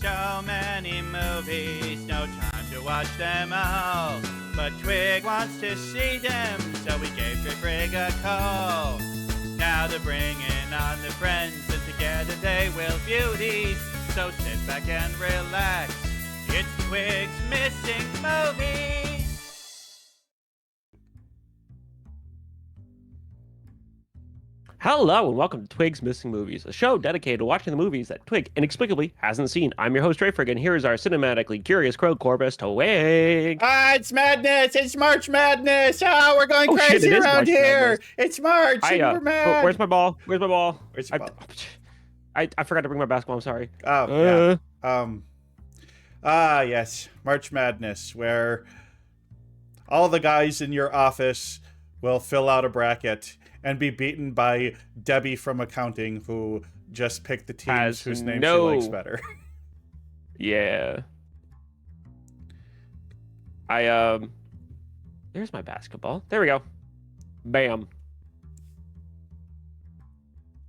So many movies, no time to watch them all. But Twig wants to see them, so we gave Twig a call. Now they're bringing on the friends, and together they will view these. So sit back and relax. It's Twig's Missing Movies. Hello and welcome to Twigs Missing Movies, a show dedicated to watching the movies that Twig inexplicably hasn't seen. I'm your host, Treyfrig, and here is our cinematically curious crow corpus, Twig. It's madness! It's March Madness! Oh, we're going crazy shit, around March here! Madness. It's March and we're mad! Where's my ball? Where's my ball? Where's your ball? I forgot to bring my basketball, I'm sorry. Oh, yeah. Yes, March Madness, where all the guys in your office will fill out a bracket and be beaten by Debbie from accounting, who just picked the teams whose name she likes better. Yeah. There's my basketball. There we go. Bam.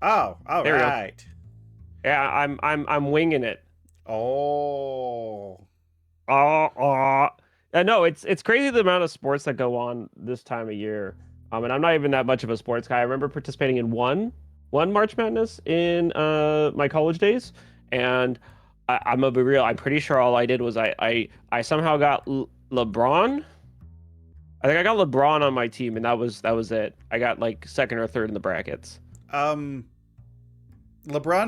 Oh, all there right. Yeah, I'm winging it. Oh. No, it's crazy the amount of sports that go on this time of year. And I'm not even that much of a sports guy. I remember participating in one March Madness in my college days, and I'm gonna be real. I'm pretty sure all I did was I somehow got LeBron. I think I got LeBron on my team, and that was it. I got like second or third in the brackets. LeBron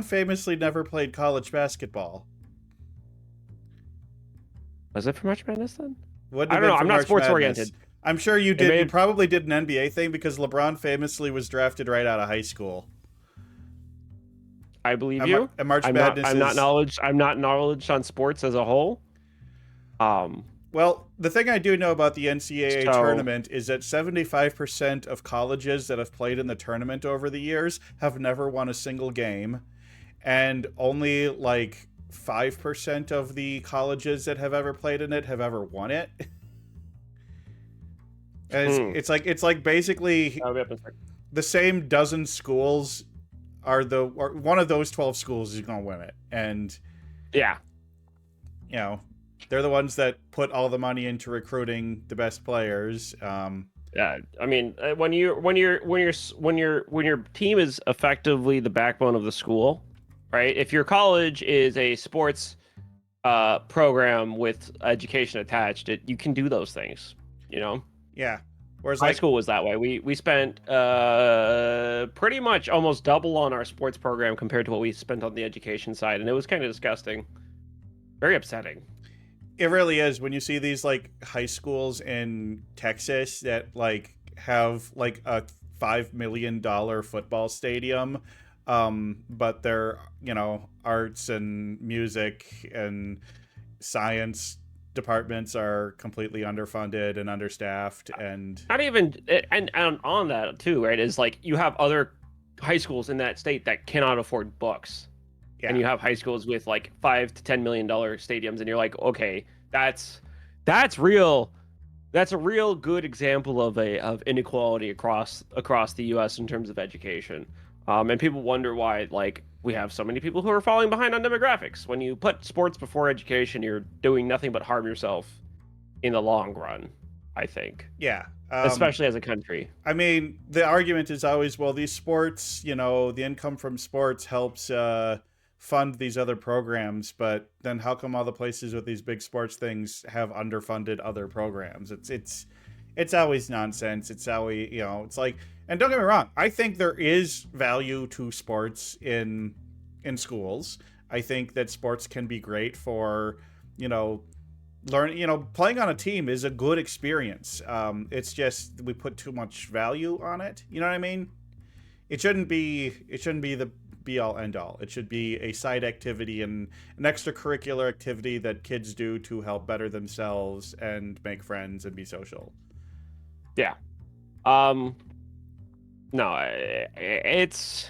famously never played college basketball. Was it for March Madness then? I don't know. I'm not sports oriented. I'm sure you did. You probably did an NBA thing because LeBron famously was drafted right out of high school. I believe you. And March Madness I'm not knowledge on sports as a whole. Well, the thing I do know about the NCAA tournament is that 75% of colleges that have played in the tournament over the years have never won a single game, and only like 5% of the colleges that have ever played in it have ever won it. It's like basically the same dozen schools are one of those 12 schools is going to win it. And yeah, you know, they're the ones that put all the money into recruiting the best players. Yeah, I mean, when your team is effectively the backbone of the school, right? If your college is a sports program with education attached, you can do those things, you know? Yeah. Whereas high school was that way. We spent pretty much almost double on our sports program compared to what we spent on the education side, and it was kind of disgusting. Very upsetting. It really is when you see these like high schools in Texas that like have like a $5 million football stadium, but their, you know, arts and music and science departments are completely underfunded and understaffed, and not even and on that too, right, is like you have other high schools in that state that cannot afford books. Yeah. And you have high schools with like $5 to $10 million stadiums, and you're like, okay, that's real. That's a real good example of inequality across the U.S. in terms of education. And people wonder why like we have so many people who are falling behind on demographics. When you put sports before education, you're doing nothing but harm yourself in the long run, I think. Yeah. Especially as a country. I mean, the argument is always, well, these sports, you know, the income from sports helps fund these other programs, but then how come all the places with these big sports things have underfunded other programs? It's always nonsense. It's always, you know, it's like, and don't get me wrong, I think there is value to sports in schools. I think that sports can be great for, you know, playing on a team is a good experience. It's just we put too much value on it. You know what I mean? It shouldn't be the be all end all. It should be a side activity and an extracurricular activity that kids do to help better themselves and make friends and be social. Yeah. No, it's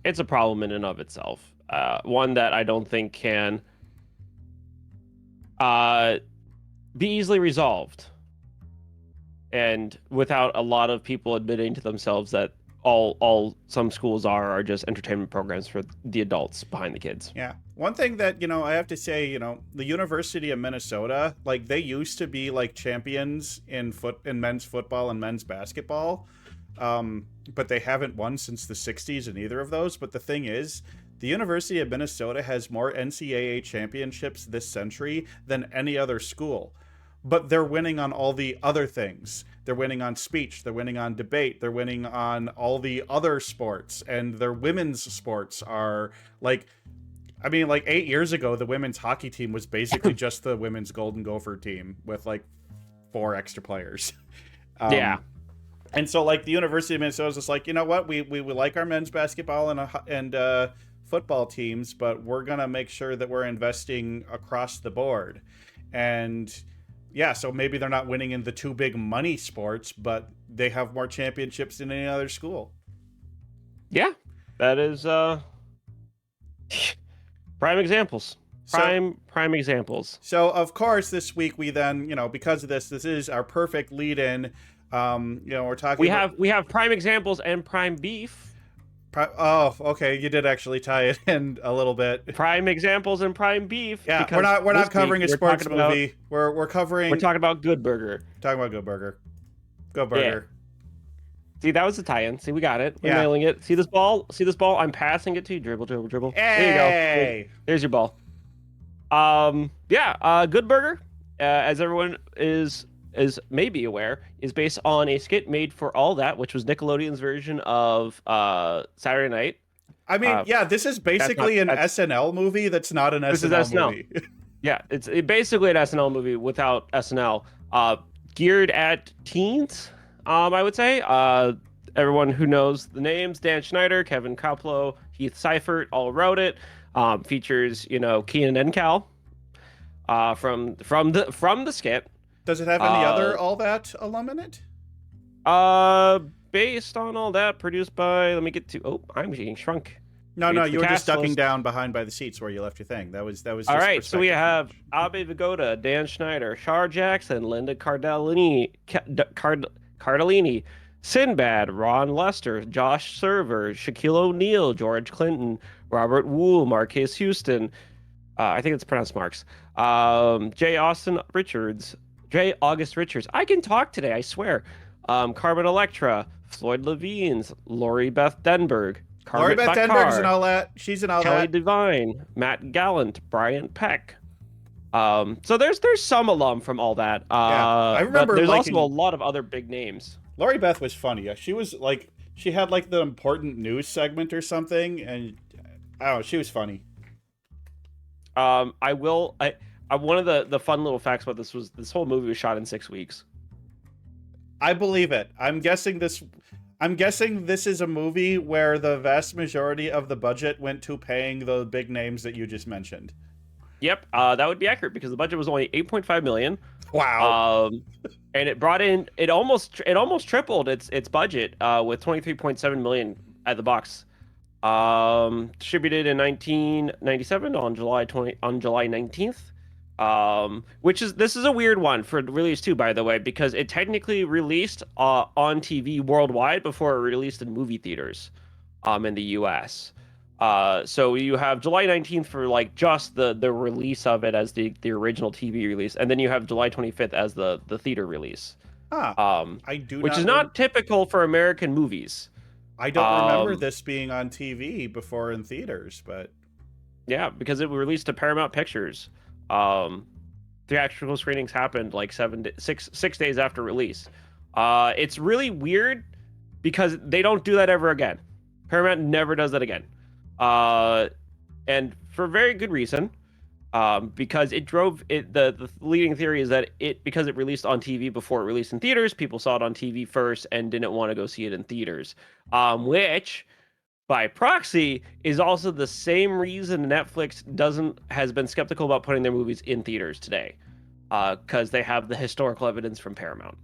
a problem in and of itself. One that I don't think can be easily resolved, and without a lot of people admitting to themselves that all some schools are just entertainment programs for the adults behind the kids. Yeah. One thing that, I have to say, the University of Minnesota, like they used to be like champions in men's football and men's basketball. But they haven't won since the 60s in either of those. But the thing is, the University of Minnesota has more NCAA championships this century than any other school. But they're winning on all the other things. They're winning on speech. They're winning on debate. They're winning on all the other sports. And their women's sports are like, I mean, like 8 years ago, the women's hockey team was basically just the women's Golden Gopher team with like 4 extra players. Yeah. And so, like, the University of Minnesota is just like, you know what? We like our men's basketball and football teams, but we're going to make sure that we're investing across the board. And yeah, so maybe they're not winning in the 2 big money sports, but they have more championships than any other school. Yeah, that is prime examples. Prime examples. So, of course, this week we then, because of this is our perfect lead-in. We're talking. We have prime examples and prime beef. Oh, okay. You did actually tie it in a little bit. Prime examples and prime beef. Yeah, we're not covering a sports movie. We're talking about Good Burger. Talking about Good Burger. Good Burger. Yeah. See, that was the tie-in. See, we got it. We're nailing it. See this ball? I'm passing it to you. Dribble, dribble, dribble. Hey! There you go. There's your ball. Good Burger, as everyone is maybe aware, is based on a skit made for All That, which was Nickelodeon's version of Saturday Night. I mean, this is basically an SNL movie that's not an SNL movie. Yeah, it's basically an SNL movie without SNL. Geared at teens, I would say. Everyone who knows the names, Dan Schneider, Kevin Koplow, Heath Seifert, all wrote it. Features, Keenan and Cal from the skit. Does it have any other All That alum in it? Based on All That, produced by. Let me get to. Oh, I'm getting shrunk. No, you were just ducking down behind by the seats where you left your thing. That was. Just all right. So we have Abe Vigoda, Dan Schneider, Shar Jackson, Linda Cardellini, Sinbad, Ron Lester, Josh Server, Shaquille O'Neal, George Clinton, Robert Wool, Marquez Houston. I think it's pronounced Marks. J. August Richards. I can talk today, I swear. Carmen Electra, Floyd Levines, Lori Beth Denberg, Lori Beth Denberg's in All That. She's in All Kelly That. Devine, Matt Gallant, Brian Peck. So there's some alum from All That. I remember. But there's also a lot of other big names. Lori Beth was funny. She was like, she had like the important news segment or something, and I don't know, she was funny. One of the fun little facts about this was this whole movie was shot in 6 weeks. I believe it. I'm guessing this is a movie where the vast majority of the budget went to paying the big names that you just mentioned. Yep, that would be accurate because the budget was only $8.5 million. Wow. And it brought in it almost tripled its budget with $23.7 million at the box. Distributed in 1997 on July 19th. This is a weird one for release too, by the way, because it technically released on TV worldwide before it released in movie theaters in the US. So you have July 19th for like just the release of it as the original TV release, and then you have July 25th as the theater release. Which is not typical for American movies. I don't remember this being on TV before in theaters, but yeah, because it was released to Paramount Pictures. Theatrical screenings happened like 6 days after release. It's really weird because they don't do that ever again. Paramount never does that again. And for very good reason. Because it drove it. The leading theory is that because it released on TV before it released in theaters, people saw it on TV first and didn't want to go see it in theaters. Which, by proxy, is also the same reason Netflix has been skeptical about putting their movies in theaters today, because they have the historical evidence from Paramount.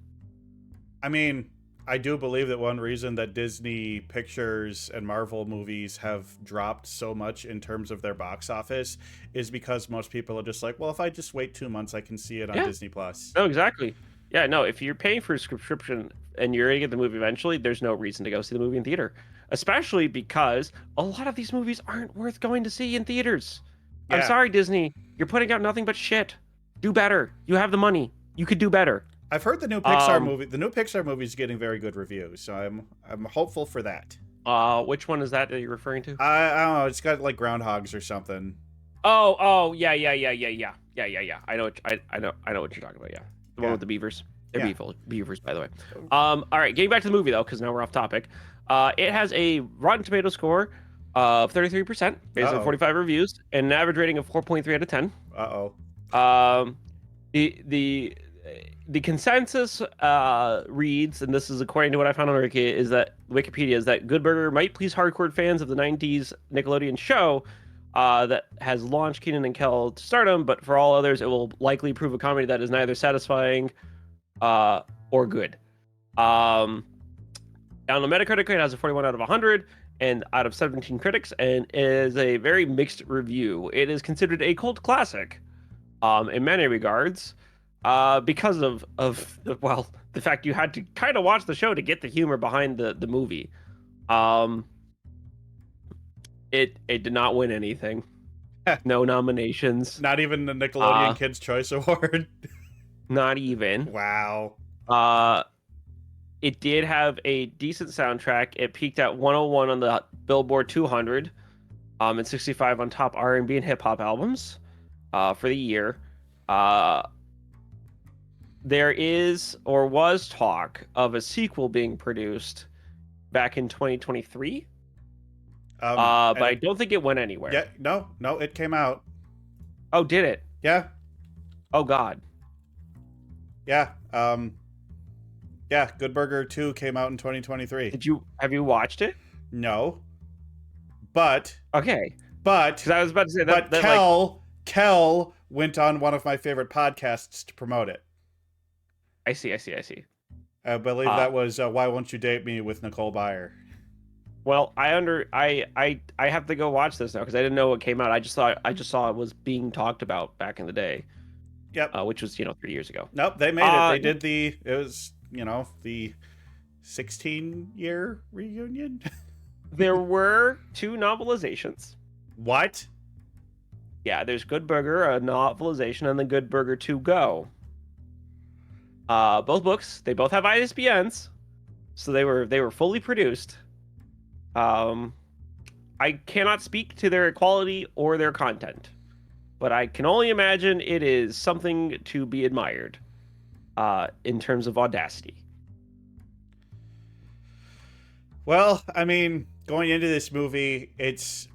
I mean, I do believe that one reason that Disney Pictures and Marvel movies have dropped so much in terms of their box office is because most people are just like, well, if I just wait 2 months, I can see it on Disney Plus. Oh, exactly. Yeah, no, if you're paying for a subscription and you're gonna get the movie eventually, there's no reason to go see the movie in theater. Especially because a lot of these movies aren't worth going to see in theaters. I'm Yeah. sorry, Disney. You're putting out nothing but shit. Do better. You have the money. You could do better. I've heard the new Um, Pixar movie is getting very good reviews, so I'm hopeful for that. which one is that you're referring to? I don't know, it's got like groundhogs or something. Oh, yeah. I know what you're talking about. Yeah, the one Yeah. with the beavers. They're Yeah. beavers, by the way. All right, getting back to the movie though, because now we're off topic. It has a Rotten Tomato score of 33% based on Uh-oh. 45 reviews and an average rating of 4.3 out of 10. Uh-oh. Um, the the consensus reads, and this is according to what I found on Wikipedia, is that Good Burger might please hardcore fans of the '90s Nickelodeon show that has launched Keenan and Kel to stardom, but for all others, it will likely prove a comedy that is neither satisfying or good. On the Metacritic, it has a 41 out of 100 and out of 17 critics, and is a very mixed review. It is considered a cult classic in many regards because of the fact you had to kind of watch the show to get the humor behind the movie. It did not win anything. No nominations. Not even the Nickelodeon Kids Choice Award. Not even. Wow. It did have a decent soundtrack. It peaked at 101 on the Billboard 200, and 65 on top R&B and hip hop albums for the year. There is or was talk of a sequel being produced back in 2023, but I don't think it went anywhere. Yeah, no, it came out. Oh, did it? Yeah. Oh God. Yeah. Yeah, Good Burger 2 came out in 2023. Have you watched it? No. But Okay. But because I was about to say that Kel went on one of my favorite podcasts to promote it. I see. I believe that was Why Won't You Date Me with Nicole Byer. Well, I have to go watch this now because I didn't know it came out. I just saw it was being talked about back in the day. Yep. Which was 3 years ago. Nope, they made it. They did it was the 16-year reunion. There were 2 novelizations. What? Yeah, there's Good Burger, a novelization, and then Good Burger 2 Go. Both books, they both have ISBNs, so they were fully produced. I cannot speak to their quality or their content, but I can only imagine it is something to be admired in terms of audacity. Well, I mean, going into this movie, it's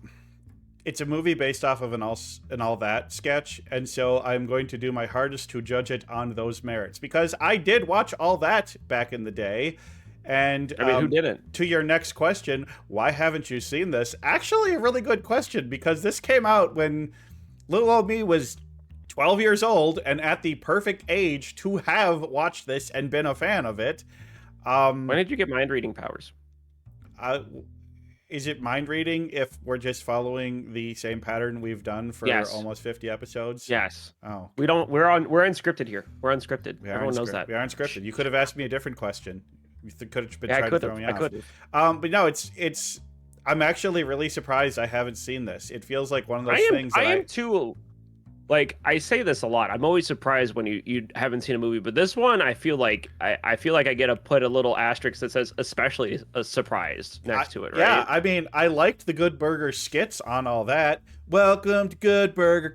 a movie based off of an All That sketch, and so I'm going to do my hardest to judge it on those merits, because I did watch All That back in the day. And I mean, who didn't? To your next question, why haven't you seen this? Actually, a really good question, because this came out when little old me was 12 years old and at the perfect age to have watched this and been a fan of it. When did you get mind reading powers? Is it mind reading if we're just following the same pattern we've done for almost 50 episodes? Yes. Oh. We're unscripted here. We're unscripted. Everyone knows that. We are unscripted. You could have asked me a different question. You could have been trying to throw me off. I could have. But no, it's I'm actually really surprised I haven't seen this. It feels like one of those things that I am too. Like, I say this a lot. I'm always surprised when you haven't seen a movie, but this one, I feel like I get to put a little asterisk that says especially surprised next to it, right? Yeah, I mean, I liked the Good Burger skits on All That. Welcome to Good Burger,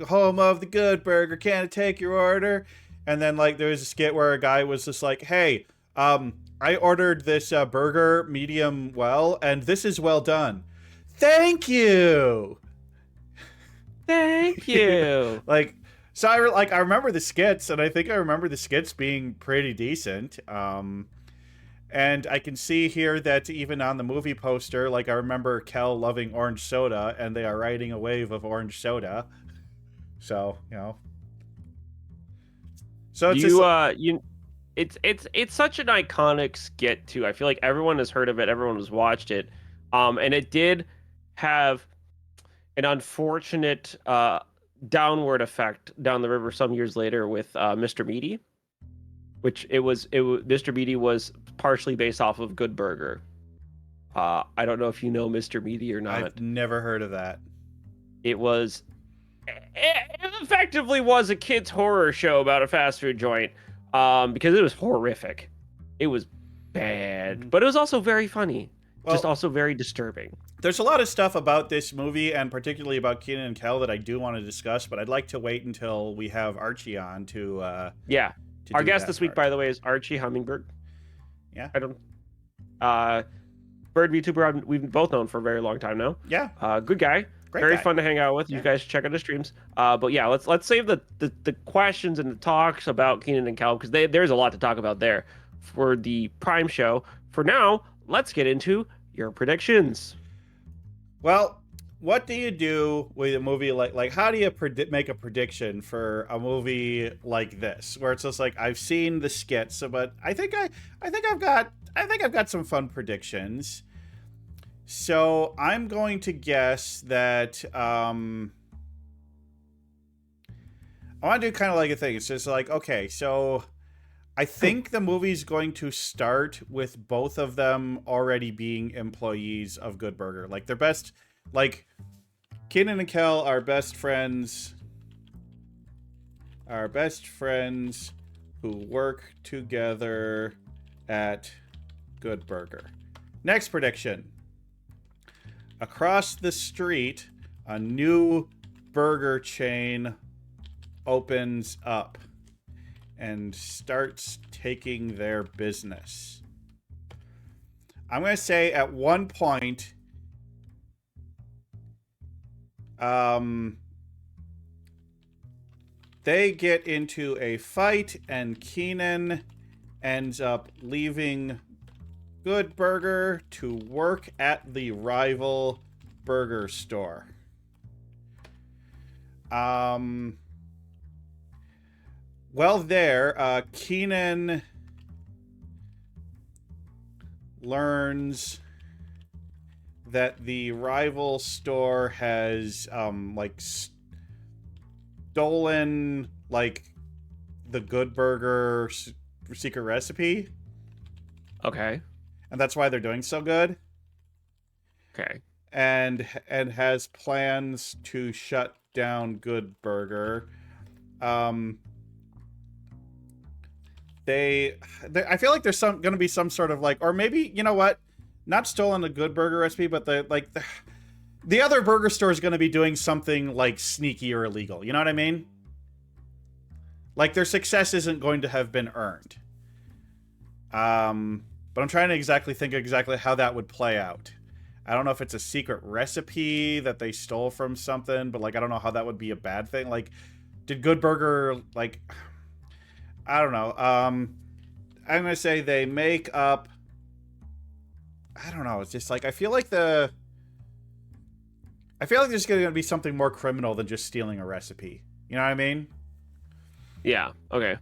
home of the Good Burger, can I take your order? And then like there was a skit where a guy was just like, hey, I ordered this burger medium well, and this is well done. Thank you. Thank you. So I remember the skits, and I think I remember the skits being pretty decent. And I can see here that even on the movie poster, like I remember Kel loving orange soda, and they are riding a wave of orange soda. So So it's such an iconic skit too. I feel like everyone has heard of it, everyone has watched it. And it did have an unfortunate downward effect down the river some years later with Mr. Meaty. Mr. Meaty was partially based off of Good Burger. I don't know if you know Mr. Meaty or I've not. never heard of that. It was it effectively was a kids horror show about a fast food joint, because it was horrific. It was bad, but it was also very funny, just Well, also very disturbing. there's a lot of stuff about this movie, and particularly about Keenan and Kel, that I do want to discuss, but I'd like to wait until we have Archie on Yeah, to our do guest that this week, part. by the way, is Archie Hummingbird. Yeah. I don't uh bird VTuber we've both known for a very long time now. Yeah. Good guy. Great Very guy. fun to hang out with. Yeah. You guys should check out his streams. But yeah, let's save the questions and the talks about Keenan and Kel, because there's a lot to talk about there for the Prime show. For now, let's get into your predictions. Well, what do you do with a movie like how do you make a prediction for a movie like this, where it's just like I've seen the skits, but I think I've got some fun predictions. So I'm going to guess that I want to do kind of like a thing. It's just like, okay, so I think the movie's going to start with both of them already being employees of Good Burger. Like their best, like Kenan and Kel are best friends. Are best friends who work together at Good Burger. Next prediction. Across the street, a new burger chain opens up and starts taking their business. I'm going to say at one point, they get into a fight and Kenan ends up leaving Good Burger to work at the rival burger store. Well, there, Kenan learns that the rival store has, like, stolen, like, the Good Burger secret recipe. Okay. And that's why they're doing so good. Okay. And has plans to shut down Good Burger. I feel like there's going to be some sort of like, or maybe, you know what? Not stolen the Good Burger recipe, but the other burger store is going to be doing something like sneaky or illegal. You know what I mean? Like their success isn't going to have been earned. But I'm trying to think exactly how that would play out. I don't know if it's a secret recipe that they stole from something, but like I don't know how that would be a bad thing. Like, did Good Burger, like, I don't know. I'm gonna say they make up. I don't know. It's just like I feel like there's gonna be something more criminal than just stealing a recipe. You know what I mean? Yeah. Okay.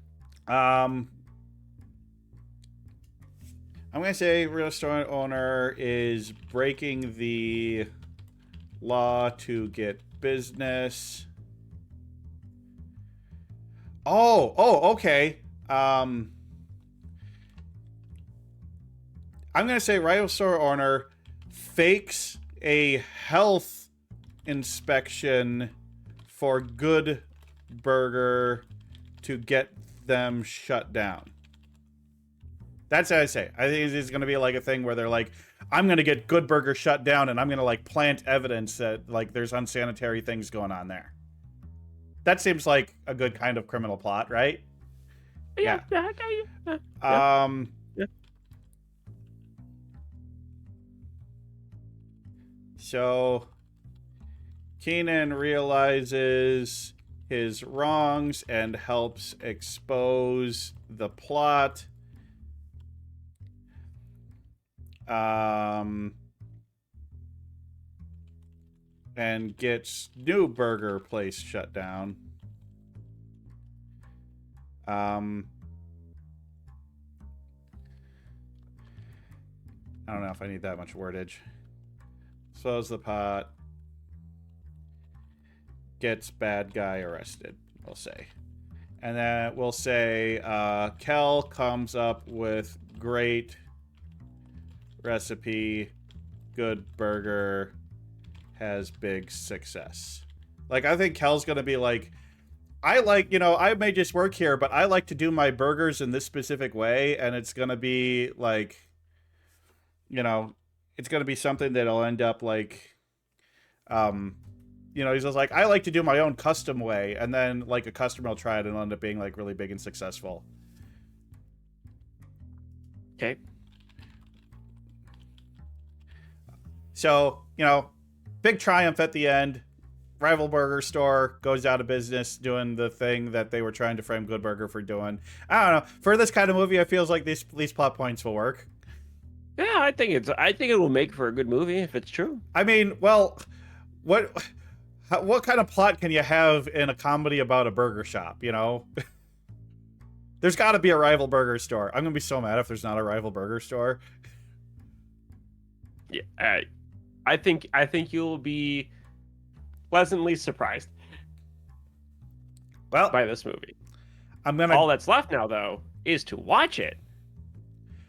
I'm going to say real estate owner is breaking the law to get business. Okay. I'm going to say rival store owner fakes a health inspection for Good Burger to get them shut down. That's what I say. I think it's going to be like a thing where they're like, I'm going to get Good Burger shut down and I'm going to like plant evidence that like there's unsanitary things going on there. That seems like a good kind of criminal plot, right? Yeah. So Kenan realizes his wrongs and helps expose the plot. And gets new burger place shut down. I don't know if I need that much wordage. Slows the pot. Gets bad guy arrested, we'll say. And then we'll say Kel comes up with great recipe, good burger, has big success. Like, I think Kel's going to be like, I like, I may just work here, but I like to do my burgers in this specific way. And it's going to be like, it's going to be something that'll end up like, he's just like, I like to do my own custom way. And then like a customer will try it and it'll end up being like really big and successful. Okay. So, big triumph at the end. Rival burger store goes out of business doing the thing that they were trying to frame Good Burger for doing. I don't know. For this kind of movie, it feels like these plot points will work. Yeah, I think it will make for a good movie if it's true. I mean, well, what kind of plot can you have in a comedy about a burger shop, There's got to be a rival burger store. I'm going to be so mad if there's not a rival burger store. Yeah, I think you'll be pleasantly surprised by this movie. All that's left now, though, is to watch it,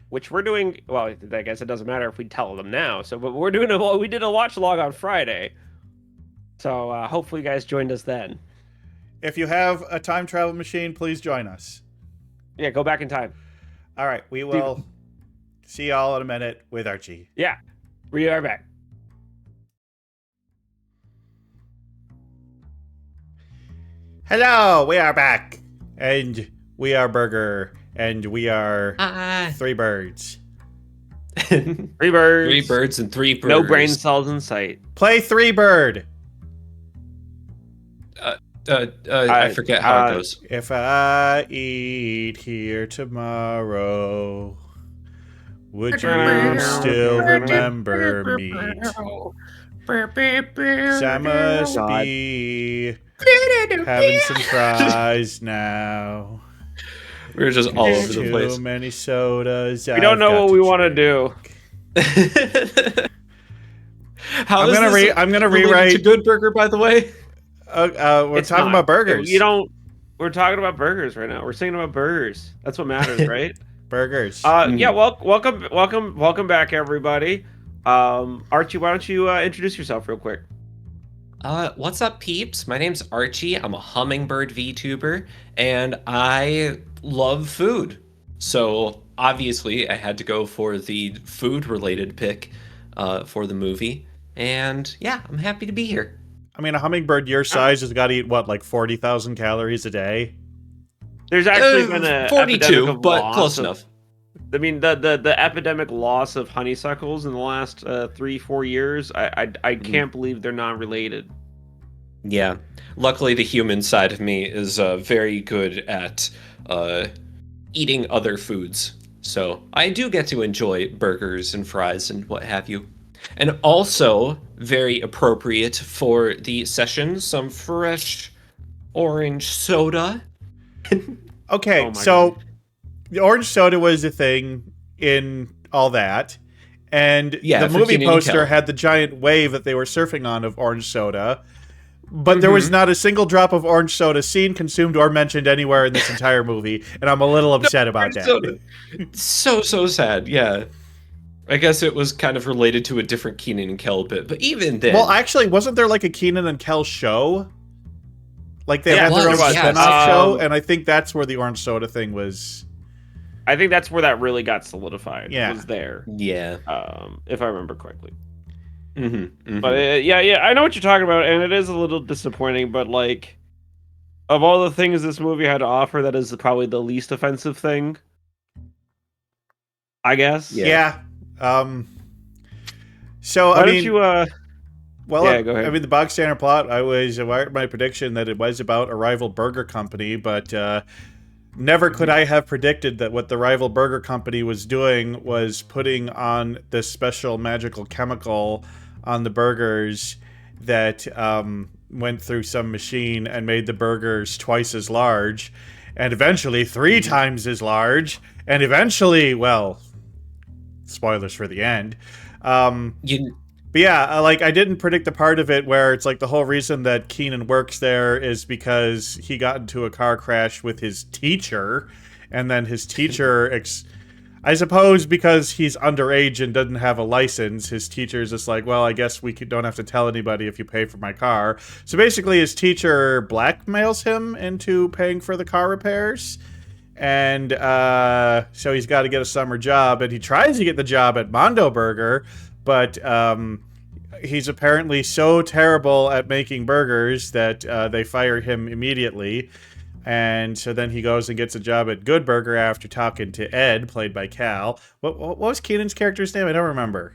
which we're doing. Well, I guess it doesn't matter if we tell them now. But we did a watch log on Friday, so hopefully you guys joined us then. If you have a time travel machine, please join us. Yeah, go back in time. All right, we will see y'all in a minute with Archie. Yeah, we are back. Hello, we are back, and we are Burger, and we are three birds. Three birds. Three birds and three burgers. No brain cells in sight. Play Three Bird. I forget how it goes. If I eat here tomorrow, would you still remember me? 'Cause I must be having some fries now. We're just all over the place. Too many sodas. We don't know what we want to do. I'm gonna rewrite to Good Burger, by the way. We're talking about burgers. We're talking about burgers right now. We're singing about burgers. That's what matters, right? Burgers. Yeah. Welcome back, everybody. Archie, why don't you introduce yourself real quick? What's up, peeps? My name's Archie. I'm a hummingbird VTuber, and I love food. So obviously, I had to go for the food-related pick for the movie. And yeah, I'm happy to be here. I mean, a hummingbird your size has got to eat what, like 40,000 calories a day? There's actually been a 42, but close enough. I mean, the epidemic loss of honeysuckles in the last 3-4 years. I can't believe they're not related. Yeah, luckily the human side of me is very good at eating other foods, so I do get to enjoy burgers and fries and what have you. And also, very appropriate for the session, some fresh orange soda. Okay, so the orange soda was a thing in all that. And the movie poster had the giant wave that they were surfing on of orange soda. But there was not a single drop of orange soda seen, consumed, or mentioned anywhere in this entire movie. And I'm a little upset about that. Soda. So sad, yeah. I guess it was kind of related to a different Kenan and Kel bit, but even then... Well, actually, wasn't there like a Kenan and Kel show? Like they had their own spin-off show, and I think that's where the orange soda thing was... I think that's where that really got solidified. Yeah. It was there. Yeah. If I remember correctly. Mm-hmm. But yeah, I know what you're talking about, and it is a little disappointing, but like, of all the things this movie had to offer, that is probably the least offensive thing, I guess. Yeah. So Why I mean, don't you well, yeah, go ahead. I mean, the bog standard plot. I was my prediction that it was about a rival burger company, but never could I have predicted that what the rival burger company was doing was putting on this special magical chemical on the burgers that went through some machine and made the burgers twice as large, and eventually 3 times as large, and eventually, well, spoilers for the end. But yeah, like I didn't predict the part of it where it's like the whole reason that Keenan works there is because he got into a car crash with his teacher, and then his teacher, I suppose because he's underage and doesn't have a license, his teacher's just like, well, I guess don't have to tell anybody if you pay for my car. So basically, his teacher blackmails him into paying for the car repairs. And so he's got to get a summer job, and he tries to get the job at Mondo Burger, but he's apparently so terrible at making burgers that they fire him immediately. And so then he goes and gets a job at Good Burger after talking to Ed, played by Cal. What was Keenan's character's name? I don't remember.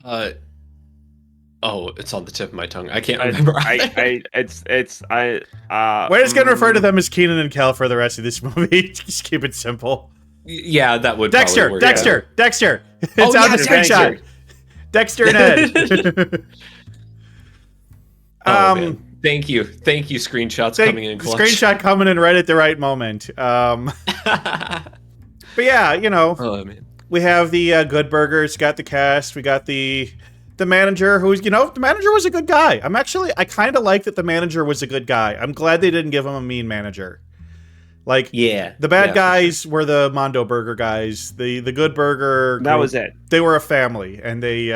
It's on the tip of my tongue. I can't remember. We're just gonna refer to them as Keenan and Cal for the rest of this movie. Just keep it simple. Yeah, that would Dexter. probably work. Dexter. It's on the screenshot. Dexter and Ed. Man. Thank you, screenshots coming in clutch. Screenshot coming in right at the right moment. But yeah, we have the Good Burgers, got the cast, we got the manager, who's, the manager was a good guy. I kind of like that the manager was a good guy. I'm glad they didn't give him a mean manager. Like, yeah, the bad guys were the Mondo Burger guys. The Good Burger group, that was it. They were a family, and they,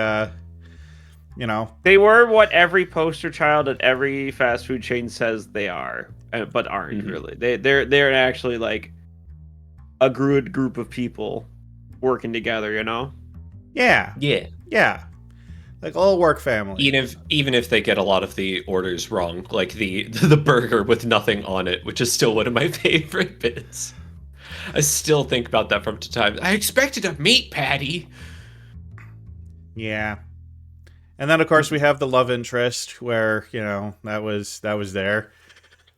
they were what every poster child at every fast food chain says they are, but aren't really. They're actually like a good group of people working together. Yeah. Like all work family. Even if they get a lot of the orders wrong, like the burger with nothing on it, which is still one of my favorite bits. I still think about that from time to time. I expected a meat patty. Yeah. And then of course we have the love interest where, that was there.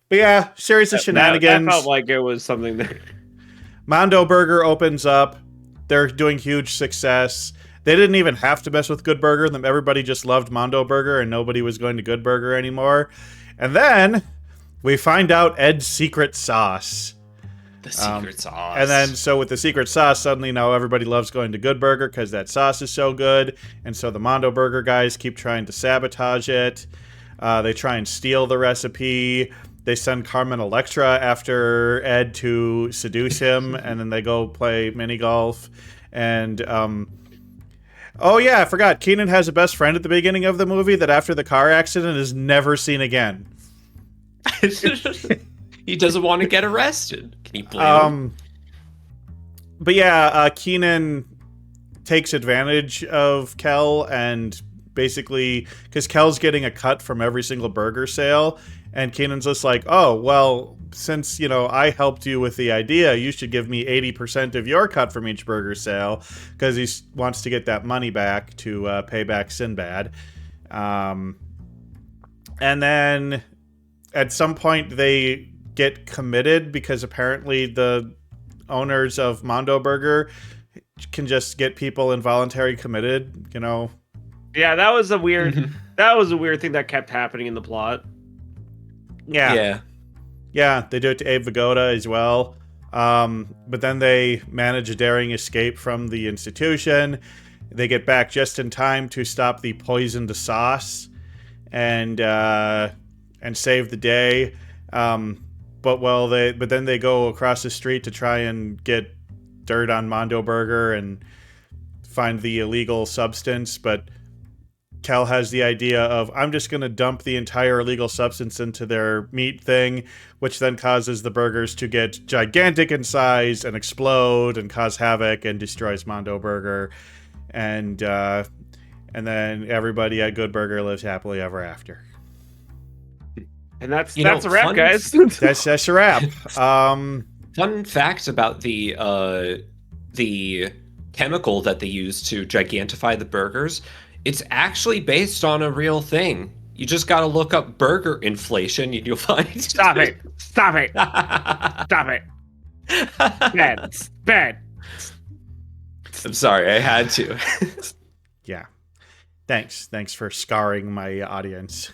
But yeah, series of shenanigans. That felt like it was something that Mondo Burger opens up. They're doing huge success. They didn't even have to mess with Good Burger. Everybody just loved Mondo Burger and nobody was going to Good Burger anymore. And then we find out Ed's secret sauce. The secret sauce. And then, so with the secret sauce, suddenly now everybody loves going to Good Burger because that sauce is so good. And so the Mondo Burger guys keep trying to sabotage it. They try and steal the recipe. They send Carmen Electra after Ed to seduce him. And then they go play mini golf. And, oh yeah, I forgot. Keenan has a best friend at the beginning of the movie that after the car accident is never seen again. He doesn't want to get arrested. Can you blame him? But yeah, Keenan takes advantage of Kel and basically, because Kel's getting a cut from every single burger sale, and Keenan's just like, oh, well, since, I helped you with the idea, you should give me 80% of your cut from each burger sale, because he wants to get that money back to pay back Sinbad. And then at some point they get committed because apparently the owners of Mondo Burger can just get people involuntary committed, Yeah, that was a weird thing that kept happening in the plot. Yeah, they do it to Abe Vigoda as well. But then they manage a daring escape from the institution. They get back just in time to stop the poisoned sauce and save the day. But then they go across the street to try and get dirt on Mondo Burger and find the illegal substance, but Cal has the idea of, I'm just going to dump the entire illegal substance into their meat thing, which then causes the burgers to get gigantic in size and explode and cause havoc and destroys Mondo Burger. And then everybody at Good Burger lives happily ever after. And that's a wrap, guys. That's a wrap. Fun fact about the chemical that they use to gigantify the burgers. It's actually based on a real thing. You just got to look up burger inflation and you'll find... Stop it. Stop it. Stop it. Bad. Bad. I'm sorry, I had to. Yeah. Thanks for scarring my audience.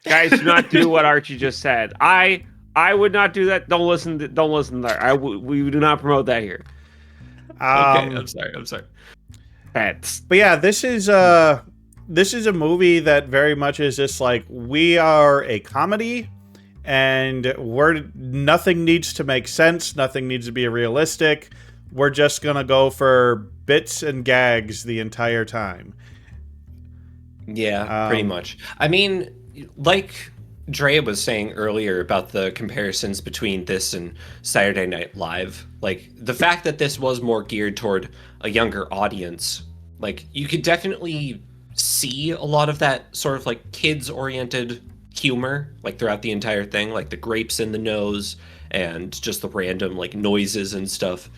Guys, do not do what Archie just said. I would not do that. Don't listen there. We do not promote that here. Okay, I'm sorry. pets. But yeah, this is a movie that very much is just like, we are a comedy, and nothing needs to make sense, nothing needs to be realistic. We're just gonna go for bits and gags the entire time. Yeah, pretty much. I mean, like Dre was saying earlier about the comparisons between this and Saturday Night Live, like the fact that this was more geared toward a younger audience, like you could definitely see a lot of that sort of like kids-oriented humor like throughout the entire thing, like the grapes in the nose and just the random like noises and stuff.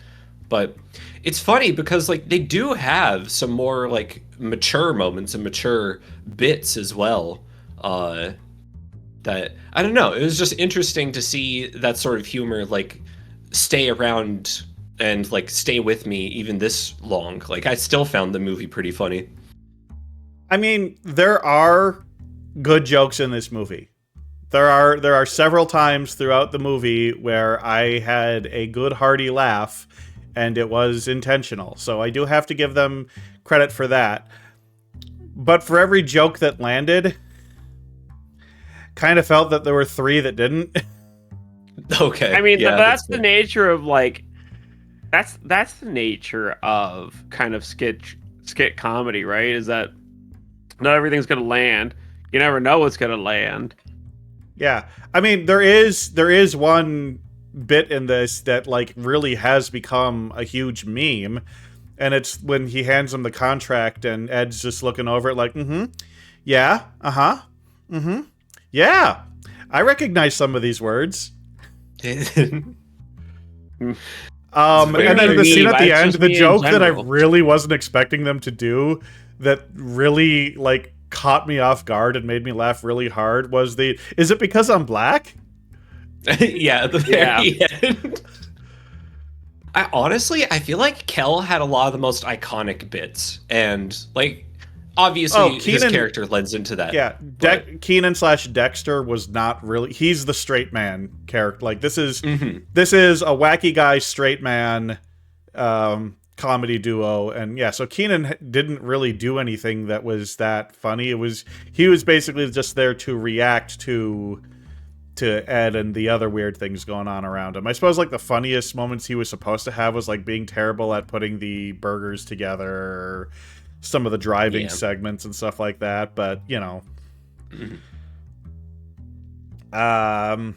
But it's funny because like they do have some more like mature moments and mature bits as well. That I don't know. It was just interesting to see that sort of humor like stay around and like stay with me even this long. Like I still found the movie pretty funny. I mean, there are good jokes in this movie. There are several times throughout the movie where I had a good hearty laugh, and it was intentional. So I do have to give them credit for that. But for every joke that landed, kind of felt that there were 3 that didn't. Okay. I mean, yeah, that's the nature of like that's the nature of kind of skit comedy, right? Is that not everything's gonna land. You never know what's gonna land. Yeah. I mean, there is one bit in this that like really has become a huge meme, and it's when he hands him the contract and Ed's just looking over it like, yeah, yeah, I recognize some of these words. And then the scene at the end, the joke that I really wasn't expecting them to do, that really like caught me off guard and made me laugh really hard, was is it because I'm black? Yeah, at the very end. I feel like Kel had a lot of the most iconic bits, and like obviously his character lends into that. Yeah, Keenan/Dexter was not really. He's the straight man character. Like this is a wacky guy straight man comedy duo, and yeah, so Keenan didn't really do anything that was that funny. He was basically just there to react to Ed and the other weird things going on around him. I suppose like the funniest moments he was supposed to have was like being terrible at putting the burgers together, or some of the driving segments and stuff like that. But you know, I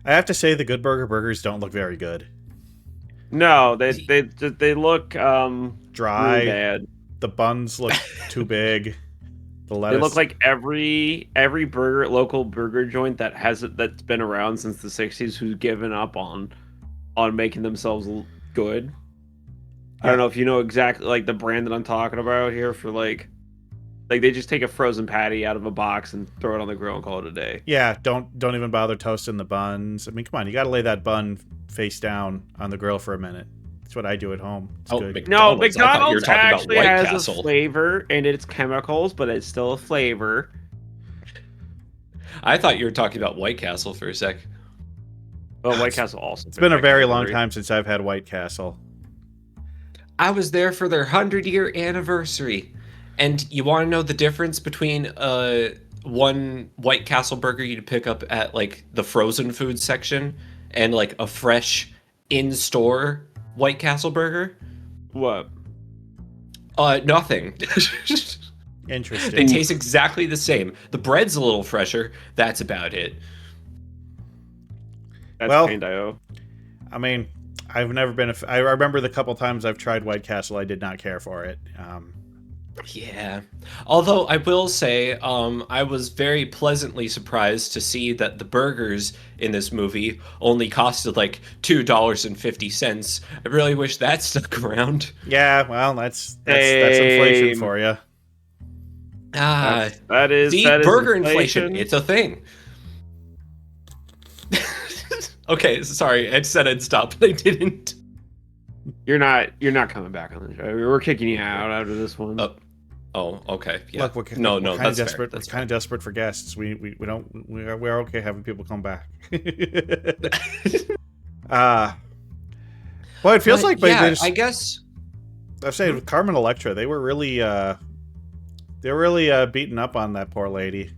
have to say the Good Burger burgers don't look very good. No, they look dry. Really bad. The buns look too big. The lettuce. They look like every local burger joint that's been around since the 60s who's given up on making themselves good. I don't know if you know exactly like the brand that I'm talking about here, for like they just take a frozen patty out of a box and throw it on the grill and call it a day. Yeah, don't even bother toasting the buns. I mean, come on, you got to lay that bun face down on the grill for a minute. That's what I do at home. It's good. McDonald's actually has a flavor, and it's chemicals, but it's still a flavor. I thought you were talking about White Castle for a sec. Well, White Castle also. It's been a very long time since I've had White Castle. I was there for their 100-year anniversary. And you want to know the difference between one White Castle burger you'd pick up at like the frozen food section and like a fresh in-store White Castle burger? What? Nothing. Interesting. They taste exactly the same. The bread's a little fresher. That's about it. That's pain-dio. I mean, I've never been I remember the couple times I've tried White Castle, I did not care for it. Yeah. Although I will say, I was very pleasantly surprised to see that the burgers in this movie only costed like $2.50. I really wish that stuck around. Yeah, well, that's inflation for you. That is burger inflation. It's a thing. Okay, sorry. I said I'd stop, but I didn't. You're not coming back on the show. We're kicking you out after this one. Oh, okay. Yeah. Look, we're kind of desperate. We're kind of desperate for guests. We're okay having people come back. Well, it feels like I guess. I was saying with Carmen Electra, they were really beating up on that poor lady.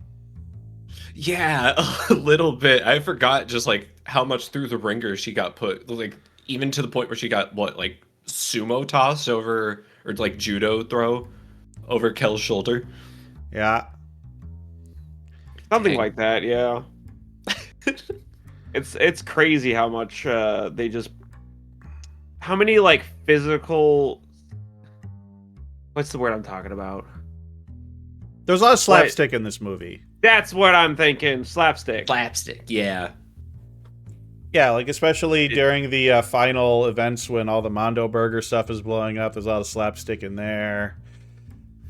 Yeah, a little bit. I forgot just like how much through the ringer she got put, like even to the point where she got like sumo toss over, or like judo throw over Kel's shoulder. Yeah. Something Dang. like that, yeah. It's crazy how much they just, how many like physical, what's the word I'm talking about? There's a lot of slapstick in this movie. That's what I'm thinking. Slapstick. Slapstick, yeah. Yeah, like especially during the final events when all the Mondo Burger stuff is blowing up. There's a lot of slapstick in there.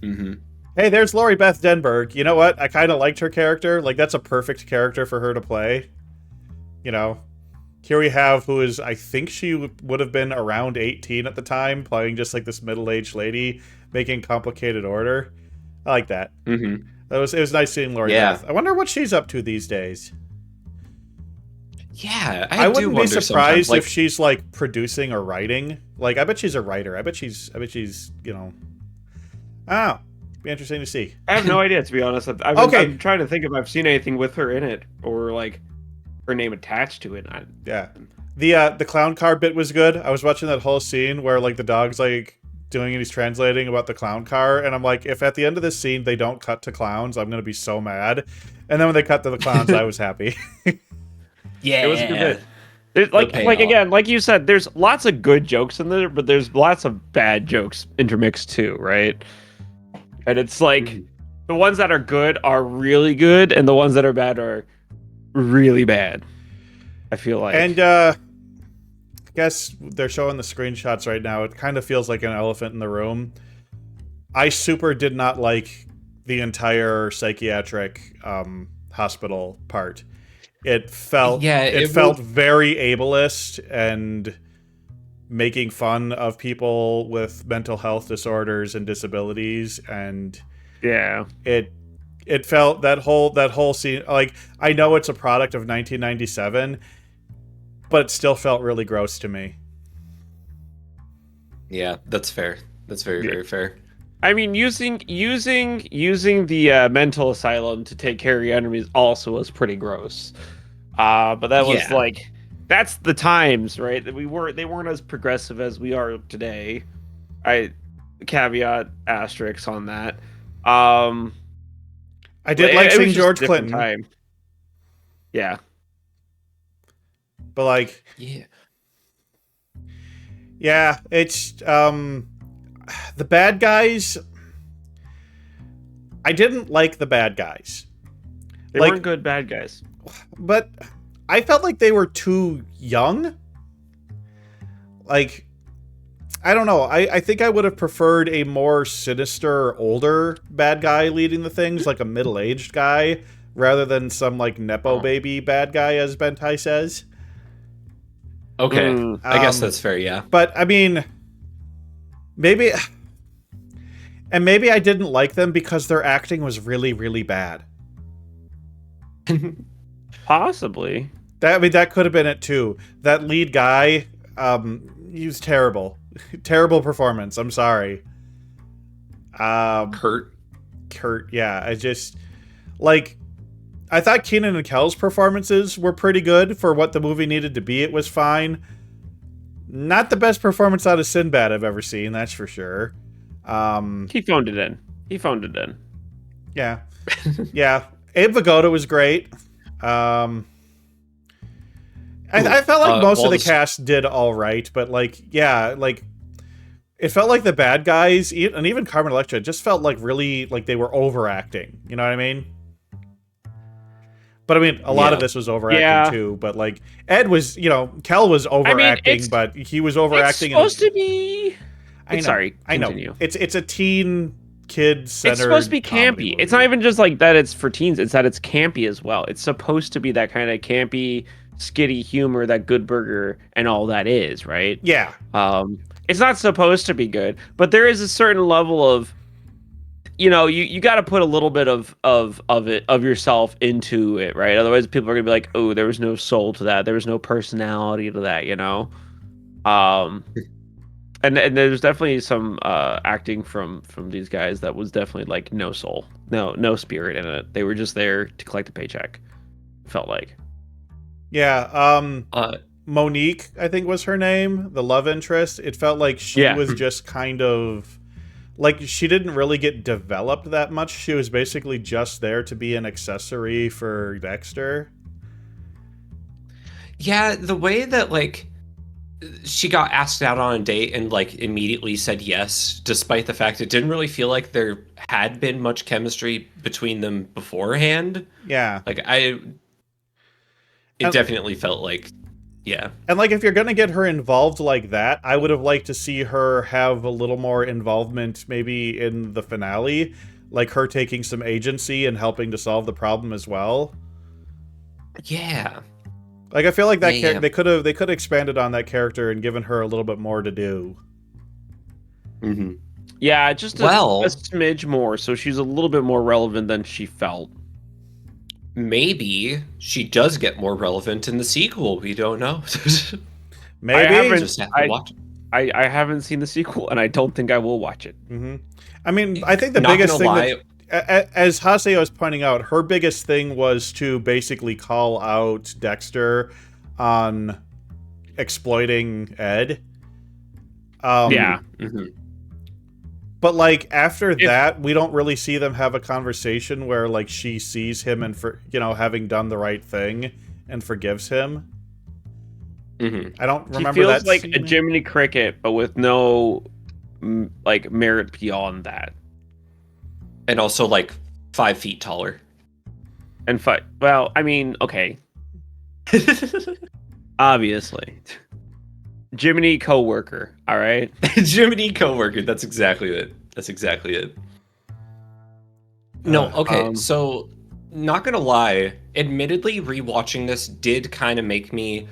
Mm-hmm. Hey, there's Lori Beth Denberg. You know what? I kind of liked her character. Like, that's a perfect character for her to play. You know, here we have who is, I think she would have been around 18 at the time, playing just like this middle-aged lady making complicated order. I like that. Mm-hmm. It was nice seeing Lori Beth. I wonder what she's up to these days. Yeah, I wouldn't be surprised like, if she's like producing or writing. Like, I bet she's a writer. I bet she's, you know, oh, be interesting to see. I have no idea, to be honest. I'm trying to think if I've seen anything with her in it or like her name attached to it. Yeah, the clown car bit was good. I was watching that whole scene where like the dog's like doing and he's translating about the clown car, and I'm like, if at the end of this scene they don't cut to clowns, I'm gonna be so mad. And then when they cut to the clowns, I was happy. yeah, it was a good bit. Like again, like you said, there's lots of good jokes in there, but there's lots of bad jokes intermixed too, right? And it's like the ones that are good are really good, and the ones that are bad are really bad. I feel like. And I guess they're showing the screenshots right now. It kind of feels like an elephant in the room. I super did not like the entire psychiatric hospital part. It felt felt very ableist and making fun of people with mental health disorders and disabilities, and yeah, it felt that whole scene, like, I know it's a product of 1997, but it still felt really gross to me. Yeah, that's fair. That's very fair. I mean, using the mental asylum to take care of your enemies also was pretty gross. But that was like, that's the times, right? They weren't as progressive as we are today. I caveat asterisk on that. I did like seeing George Clinton. Time. Yeah. But like, yeah, it's the bad guys. I didn't like the bad guys. They weren't good bad guys. But I felt like they were too young. Like, I don't know. I think I would have preferred a more sinister, older bad guy leading the things, like a middle-aged guy, rather than some, like, Nepo baby bad guy, as Bentai says. Okay, I guess that's fair, yeah. But, I mean, maybe I didn't like them because their acting was really, really bad. Possibly. That could have been it, too. That lead guy, he was terrible. Terrible performance. I'm sorry. Kurt, yeah. I just, like, I thought Keenan and Kel's performances were pretty good for what the movie needed to be. It was fine. Not the best performance out of Sinbad I've ever seen, that's for sure. He phoned it in. Yeah. Yeah. Abe Vigoda was great. I felt like most of the cast did all right, but like, yeah, like, it felt like the bad guys, and even Carmen Electra, just felt like really, like they were overacting. You know what I mean? But I mean, a lot of this was overacting too. But like, Ed was, Kel was overacting, but he was overacting. It's supposed to be. I know. It's a teen kid centered. It's supposed to be campy. It's not even just like that. It's for teens. It's that it's campy as well. It's supposed to be that kind of campy, skitty humor that Good Burger and all that is, right? Yeah. It's not supposed to be good, but there is a certain level of, you got to put a little bit of yourself into it, right? Otherwise, people are gonna be like, "Oh, there was no soul to that. There was no personality to that," And there's definitely some acting from these guys that was definitely like no soul, no spirit in it. They were just there to collect a paycheck. Felt like. Yeah. Uh, Monique, I think was her name, the love interest. It felt like she was just kind of like she didn't really get developed that much. She was basically just there to be an accessory for Dexter. yeah, the way that like she got asked out on a date and like immediately said yes, despite the fact it didn't really feel like there had been much chemistry between them beforehand. Yeah. Like it definitely felt like, yeah. And like if you're gonna get her involved like that, I would have liked to see her have a little more involvement maybe in the finale, like her taking some agency and helping to solve the problem as well. Yeah. Like I feel like that Yeah. they could have expanded on that character and given her a little bit more to do. Mm-hmm. Yeah, just a smidge more, so she's a little bit more relevant than she felt. Maybe she does get more relevant in the sequel. We don't know. Maybe. I haven't seen the sequel, and I don't think I will watch it. Mm-hmm. I mean, I think the biggest thing as Haseo was pointing out, her biggest thing was to basically call out Dexter on exploiting Ed. Yeah. Mm-hmm. But like after that, we don't really see them have a conversation where like she sees him and for having done the right thing and forgives him. Mm-hmm. I don't remember she feels that like scene. a Jiminy Cricket, but with no like merit beyond that. And also like 5 feet taller. And well, I mean, okay. Obviously. Jiminy coworker, all right? Jiminy coworker, that's exactly it. No, okay, so not gonna lie, admittedly rewatching this did kind of make me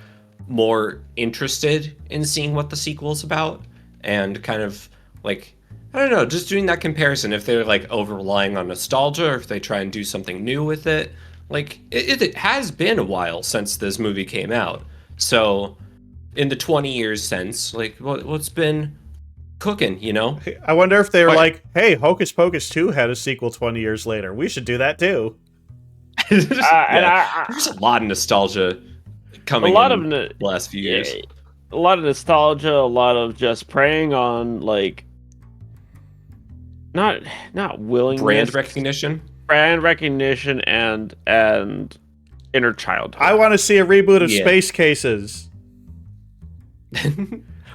more interested in seeing what the sequel's about, and kind of like, I don't know, just doing that comparison, if they're like over relying on nostalgia or if they try and do something new with it. Like it has been a while since this movie came out, so in the 20 years since, like what's been cooking, you know? I wonder if they were like, hey, Hocus Pocus 2 had a sequel 20 years later. We should do that too. There's a lot of nostalgia coming in the last few years. A lot of nostalgia, a lot of just preying on like not willingness. Brand recognition and inner childhood. I want to see a reboot of Space Cases.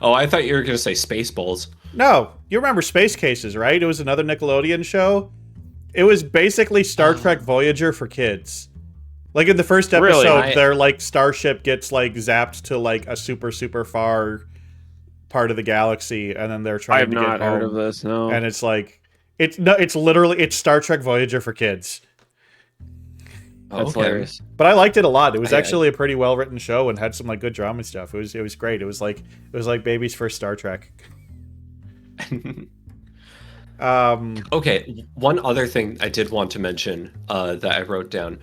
Oh, I thought you were going to say Spaceballs. No, you remember Space Cases, right? It was another Nickelodeon show. It was basically Star Trek Voyager for kids. Like in the first episode, their like starship gets like zapped to like a super far part of the galaxy, and then they're trying to get home. I have not heard of this. No, and it's like it's literally Star Trek Voyager for kids. That's hilarious. But I liked it a lot. It was actually a pretty well written show and had some like good drama stuff. It was great. It was like baby's first Star Trek. Okay, one other thing I did want to mention that I wrote down.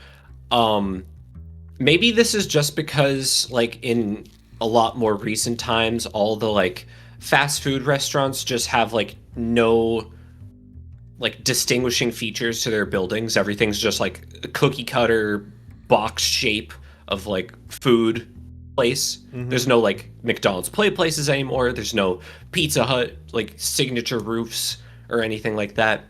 Maybe this is just because like in a lot more recent times, all the like fast food restaurants just have like no like distinguishing features to their buildings. Everything's just like a cookie cutter box shape of like food place. Mm-hmm. There's no like McDonald's play places anymore. There's no Pizza Hut like signature roofs or anything like that.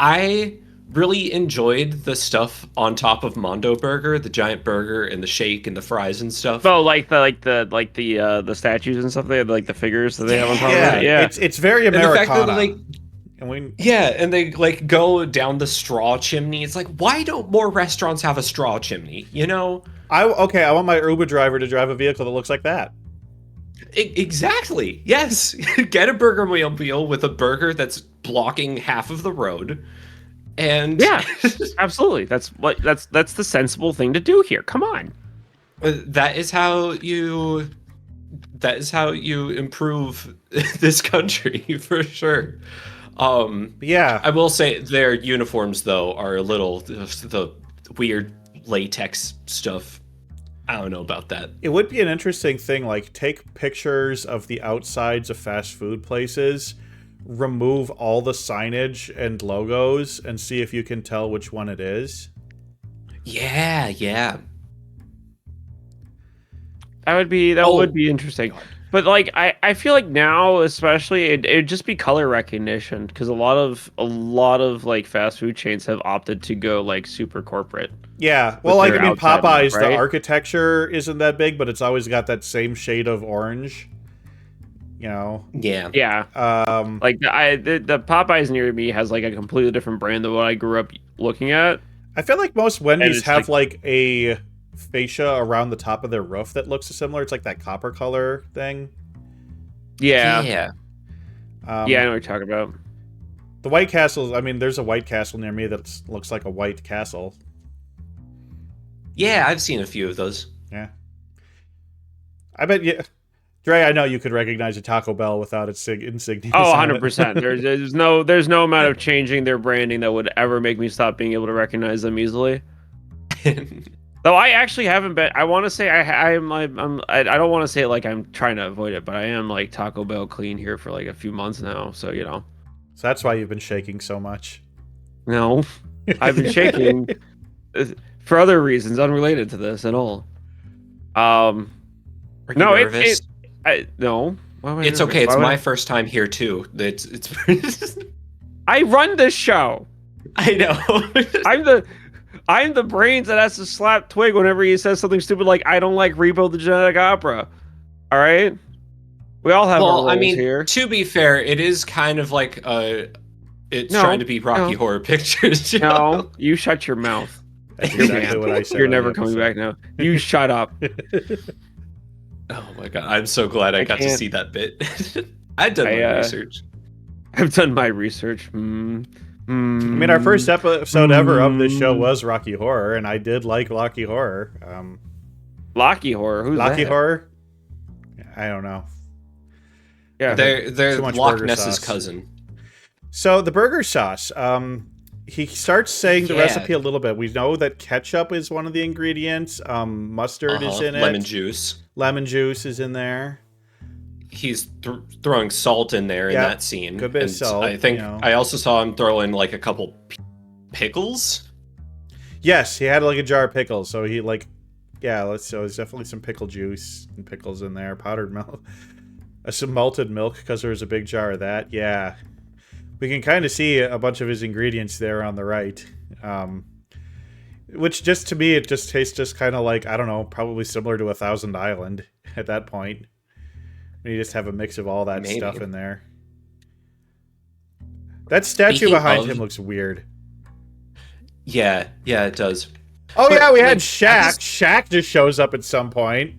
I really enjoyed the stuff on top of Mondo Burger, the giant burger and the shake and the fries and stuff. Oh, like the statues and stuff. They have like the figures that they have on top of it. Yeah, it's very Americana. And they like go down the straw chimney. It's like, why don't more restaurants have a straw chimney? You know? I want my Uber driver to drive a vehicle that looks like that. Exactly. Yes. Get a burger wheel with a burger that's blocking half of the road. And yeah, absolutely. That's the sensible thing to do here. Come on. That is how you improve this country for sure. Yeah, I will say their uniforms though are a little the weird latex stuff. I don't know about that. It would be an interesting thing, like take pictures of the outsides of fast food places, remove all the signage and logos, and see if you can tell which one it is. Yeah. That would be interesting. But like I feel like now especially it'd just be color recognition, because a lot of like fast food chains have opted to go like super corporate. Yeah, well, like, I mean, Popeyes, right? the architecture isn't that big, but it's always got that same shade of orange. You know? Yeah. Yeah. Like the Popeyes near me has like a completely different brand than what I grew up looking at. I feel like most Wendy's have like a fascia around the top of their roof that looks similar. It's like that copper color thing. Yeah. Yeah. I know what you're talking about. The White Castle, I mean, there's a White Castle near me that looks like a white castle. Yeah, I've seen a few of those. Yeah. I bet you... Dre, I know you could recognize a Taco Bell without its insignia. Oh, 100%. There's no amount of changing their branding that would ever make me stop being able to recognize them easily. Though I actually haven't been. I want to say I don't want to say it like I'm trying to avoid it, but I am like Taco Bell clean here for like a few months now. So So that's why you've been shaking so much. No, I've been shaking for other reasons unrelated to this at all. Are you nervous? No. It's okay. It's my first time here too. It's. I run this show. I know. I'm the brains that has to slap Twig whenever he says something stupid like "I don't like Repo the Genetic Opera." All right, we all have our roles here. To be fair, it is kind of like trying to be Rocky Horror Picture Show. No, you shut your mouth. That's exactly what I said. You're never coming back now. You shut up. Oh my god, I'm so glad I got to see that bit. I've done my research. I've done my research. I mean, our first episode ever of this show was Rocky Horror, and I did like Rocky Horror. Rocky Horror? Who's Rocky that? Horror? I don't know. Yeah, they're Loch Ness's sauce. cousin. So the burger sauce. He starts saying the recipe a little bit. We know that ketchup is one of the ingredients. Mustard is in it. Lemon juice is in there. He's throwing salt in there in that scene. Good bit of salt. I think I also saw him throw in like a couple pickles. Yes, he had like a jar of pickles. So he so there's definitely some pickle juice and pickles in there. Powdered milk, some malted milk because there was a big jar of that. Yeah, we can kind of see a bunch of his ingredients there on the right. Which just to me, it just tastes just kind of like, I don't know, probably similar to a Thousand Island at that point. You just have a mix of all that stuff in there. That statue behind him looks weird. Yeah, it does. Oh, but, yeah, we had Shaq. Shaq just shows up at some point.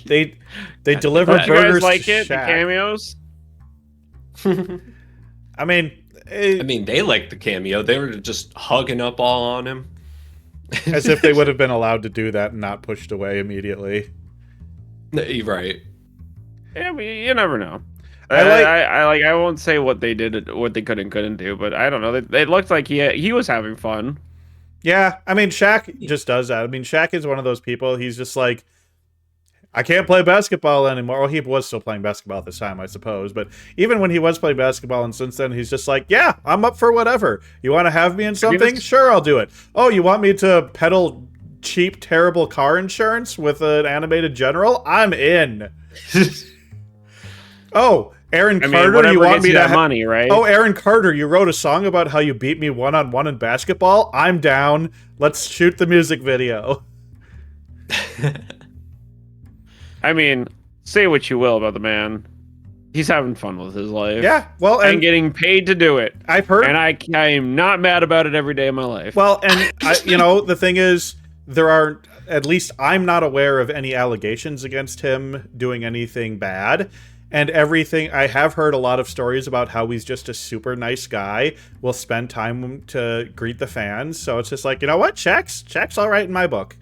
They deliver burgers like to it, Shaq. The cameos? I mean, they liked the cameo. They were just hugging up all on him. As if they would have been allowed to do that and not pushed away immediately. You're right. Yeah, you never know. I won't say what they did, what they could and couldn't do, but I don't know. It looked like he was having fun. Yeah, I mean, Shaq just does that. I mean, Shaq is one of those people. He's just like, I can't play basketball anymore. Well, he was still playing basketball at this time, I suppose. But even when he was playing basketball and since then, he's just like, yeah, I'm up for whatever. You want to have me in something? Sure, I'll do it. Oh, you want me to peddle cheap, terrible car insurance with an animated general? I'm in. Oh, Aaron Carter, you want me to money, right? Oh, Aaron Carter, you wrote a song about how you beat me one-on-one in basketball? I'm down. Let's shoot the music video. I mean, say what you will about the man. He's having fun with his life. Yeah, well, and getting paid to do it. I've heard, and I am not mad about it every day of my life. Well, and the thing is, there are, at least I'm not aware of any allegations against him doing anything bad. And everything, I have heard a lot of stories about how he's just a super nice guy, will spend time to greet the fans. So it's just like, you know what? Shaq's all right in my book.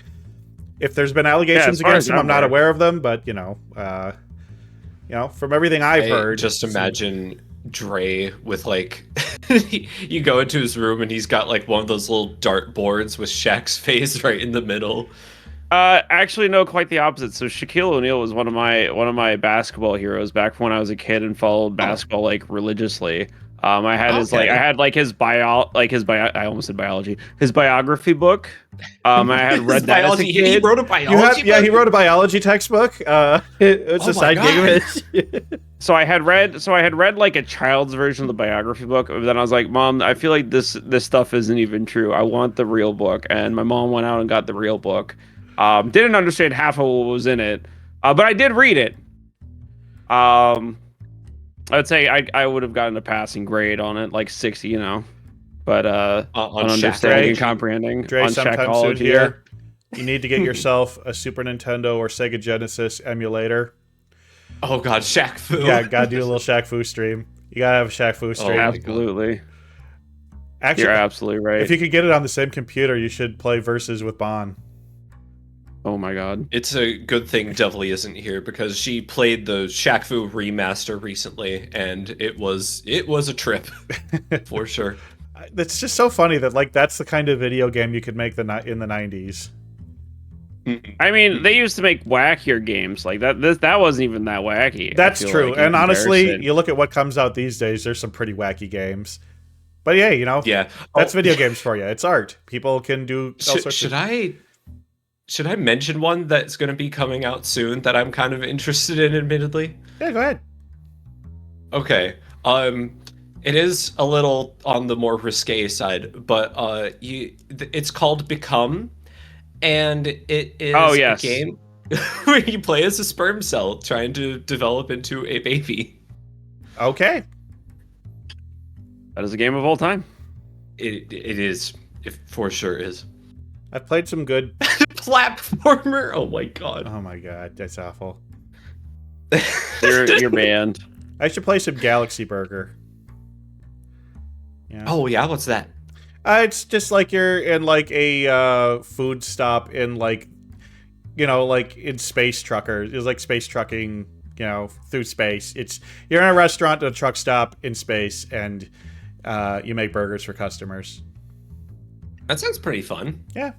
If there's been allegations against him, I'm not aware of them, but from everything I've heard. Just imagine Dre with like, you go into his room and he's got like one of those little dart boards with Shaq's face right in the middle. Actually, no, quite the opposite. So Shaquille O'Neal was one of my basketball heroes back when I was a kid and followed basketball like religiously. I had his like I Okay. had like his I almost said biology, his biography book. I had His read that as a biology. He kid. wrote a biology book. He wrote a biology textbook. It's Oh a my side gig of God. his. So I had read like a child's version of the biography book, but then I was like, Mom, I feel like this stuff isn't even true. I want the real book. And my mom went out and got the real book. Didn't understand half of what was in it, but I did read it. Um, I would say I would have gotten a passing grade on it, like 60, but On on understanding and Shackology. comprehending Dre, on sometime soon Shackology, yeah. here, you need to get yourself a Super Nintendo or Sega Genesis emulator. Oh God, Shaq Fu. Yeah, gotta do a little Shaq Fu stream. You gotta have a Shaq Fu stream. my God. Absolutely. Actually, You're absolutely right. if you could get it on the same computer, you should play Versus with Bon. Oh my God. It's a good thing Devily isn't here because she played the Shaq Fu remaster recently, and it was a trip for sure. It's just so funny that like that's the kind of video game you could make in the 90s. I mean, they used to make wackier games like that. That wasn't even that wacky. I That's feel true. like, in And honestly, comparison. you look at what comes out these days, there's some pretty wacky games. But yeah, Yeah. that's video games for you. It's art. People can do all sorts Should of... should I mention one that's going to be coming out soon that I'm kind of interested in, admittedly? Yeah, go ahead. Okay. It is a little on the more risque side, but it's called Become, and it is Oh, yes. a game where you play as a sperm cell trying to develop into a baby. Okay. That is a game of all time. It is. It for sure is. I've played some good... Platformer. Oh my God. Oh my god, that's awful. You're banned. I should play some Galaxy Burger. Yeah. Oh yeah, what's that? It's just like you're in like a food stop in like, like in space truckers. It's like space trucking, through space. You're in a restaurant, a truck stop in space, and you make burgers for customers. That sounds pretty fun. Yeah.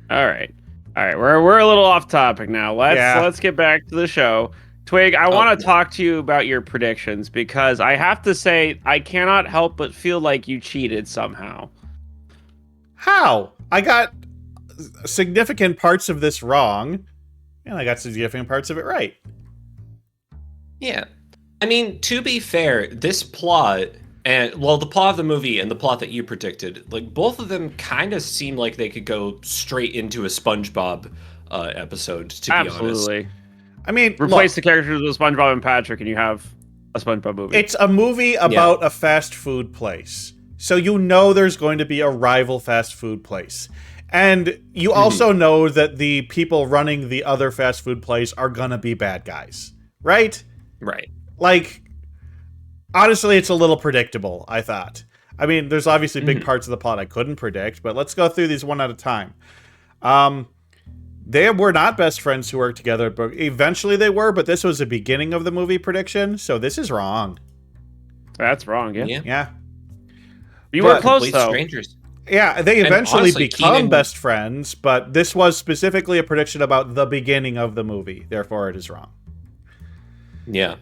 All right. We're a little off topic now. Let's get back to the show. Twig, I want to talk to you about your predictions because I have to say I cannot help but feel like you cheated somehow. How? I got significant parts of this wrong, and I got significant parts of it right. Yeah. I mean, to be fair, this plot and the plot of the movie and the plot that you predicted, like both of them kind of seem like they could go straight into a SpongeBob episode, to be honest. Absolutely. I mean, Replace the characters with SpongeBob and Patrick, and you have a SpongeBob movie. It's a movie about a fast food place. So there's going to be a rival fast food place. And you also know that the people running the other fast food place are going to be bad guys. Right? Right. Like, honestly, it's a little predictable, I thought. I mean, there's obviously big parts of the plot I couldn't predict, but let's go through these one at a time. They were not best friends who worked together, but eventually they were, but this was the beginning of the movie prediction, so this is wrong. That's wrong, yeah. Yeah. You were close, Complete though. strangers. Yeah, they eventually honestly, become Keenan- best friends, but this was specifically a prediction about the beginning of the movie, therefore it is wrong. Yeah.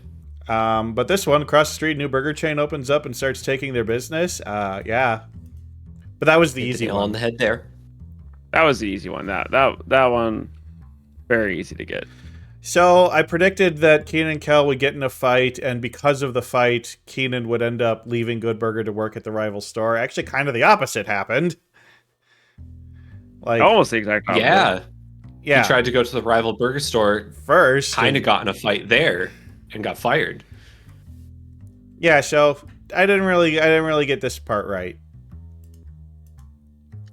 But this one, across the street, new burger chain opens up and starts taking their business. Yeah. But that was the easy Nail one. on the head there. That was the easy one. That one, very easy to get. So I predicted that Keenan and Kel would get in a fight, and because of the fight, Keenan would end up leaving Good Burger to work at the rival store. Actually, kind of the opposite happened. Like, Almost the exact opposite. Yeah. He tried to go to the rival burger store, first. kind of got in a fight there, and got fired. Yeah, so I didn't really get this part right.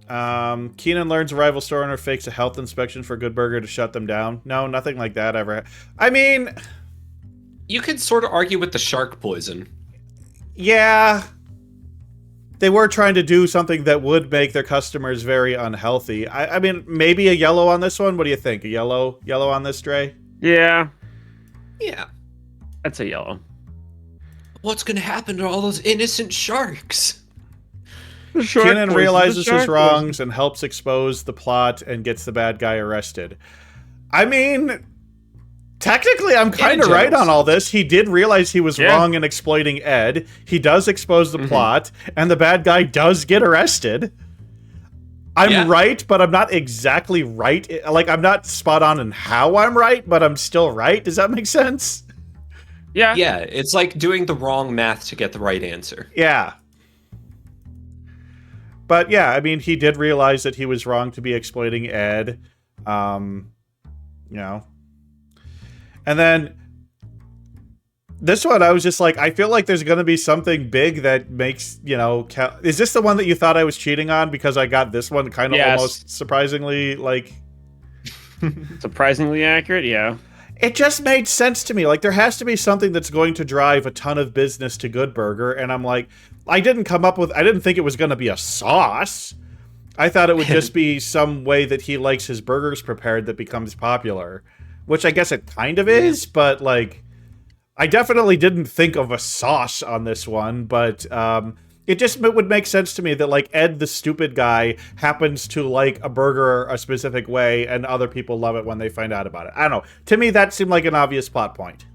Keenan learns a rival store owner fakes a health inspection for Good Burger to shut them down. No, nothing like that ever. I mean, You could sort of argue with the shark poison. yeah, they were trying to do something that would make their customers very unhealthy. I mean, maybe a yellow on this one. What do you think? A yellow on this, Dre? Yeah, Yeah. that's a yellow. What's going to happen to all those innocent sharks? The shark Kenan poison, realizes the his shark wrongs poison. and helps expose the plot and gets the bad guy arrested. I mean, technically, I'm kind of right on all this. He did realize he was wrong in exploiting Ed. He does expose the plot, and the bad guy does get arrested. I'm right, but I'm not exactly right. Like, I'm not spot on in how I'm right, but I'm still right. Does that make sense? Yeah. Yeah, it's like doing the wrong math to get the right answer. Yeah. But yeah, I mean, he did realize that he was wrong to be exploiting Ed. You know. And then this one, I was just like, I feel like there's going to be something big that makes, you know, is this the one that you thought I was cheating on because I got this one kind of almost surprisingly, like... Surprisingly accurate, yeah. It just made sense to me. Like, there has to be something that's going to drive a ton of business to Good Burger, and I'm like, I didn't think it was going to be a sauce. I thought it would just be some way that he likes his burgers prepared that becomes popular, which I guess it kind of is, but, like... I definitely didn't think of a sauce on this one, but it would make sense to me that, like, Ed the stupid guy happens to like a burger a specific way, and other people love it when they find out about it. I don't know. To me, that seemed like an obvious plot point.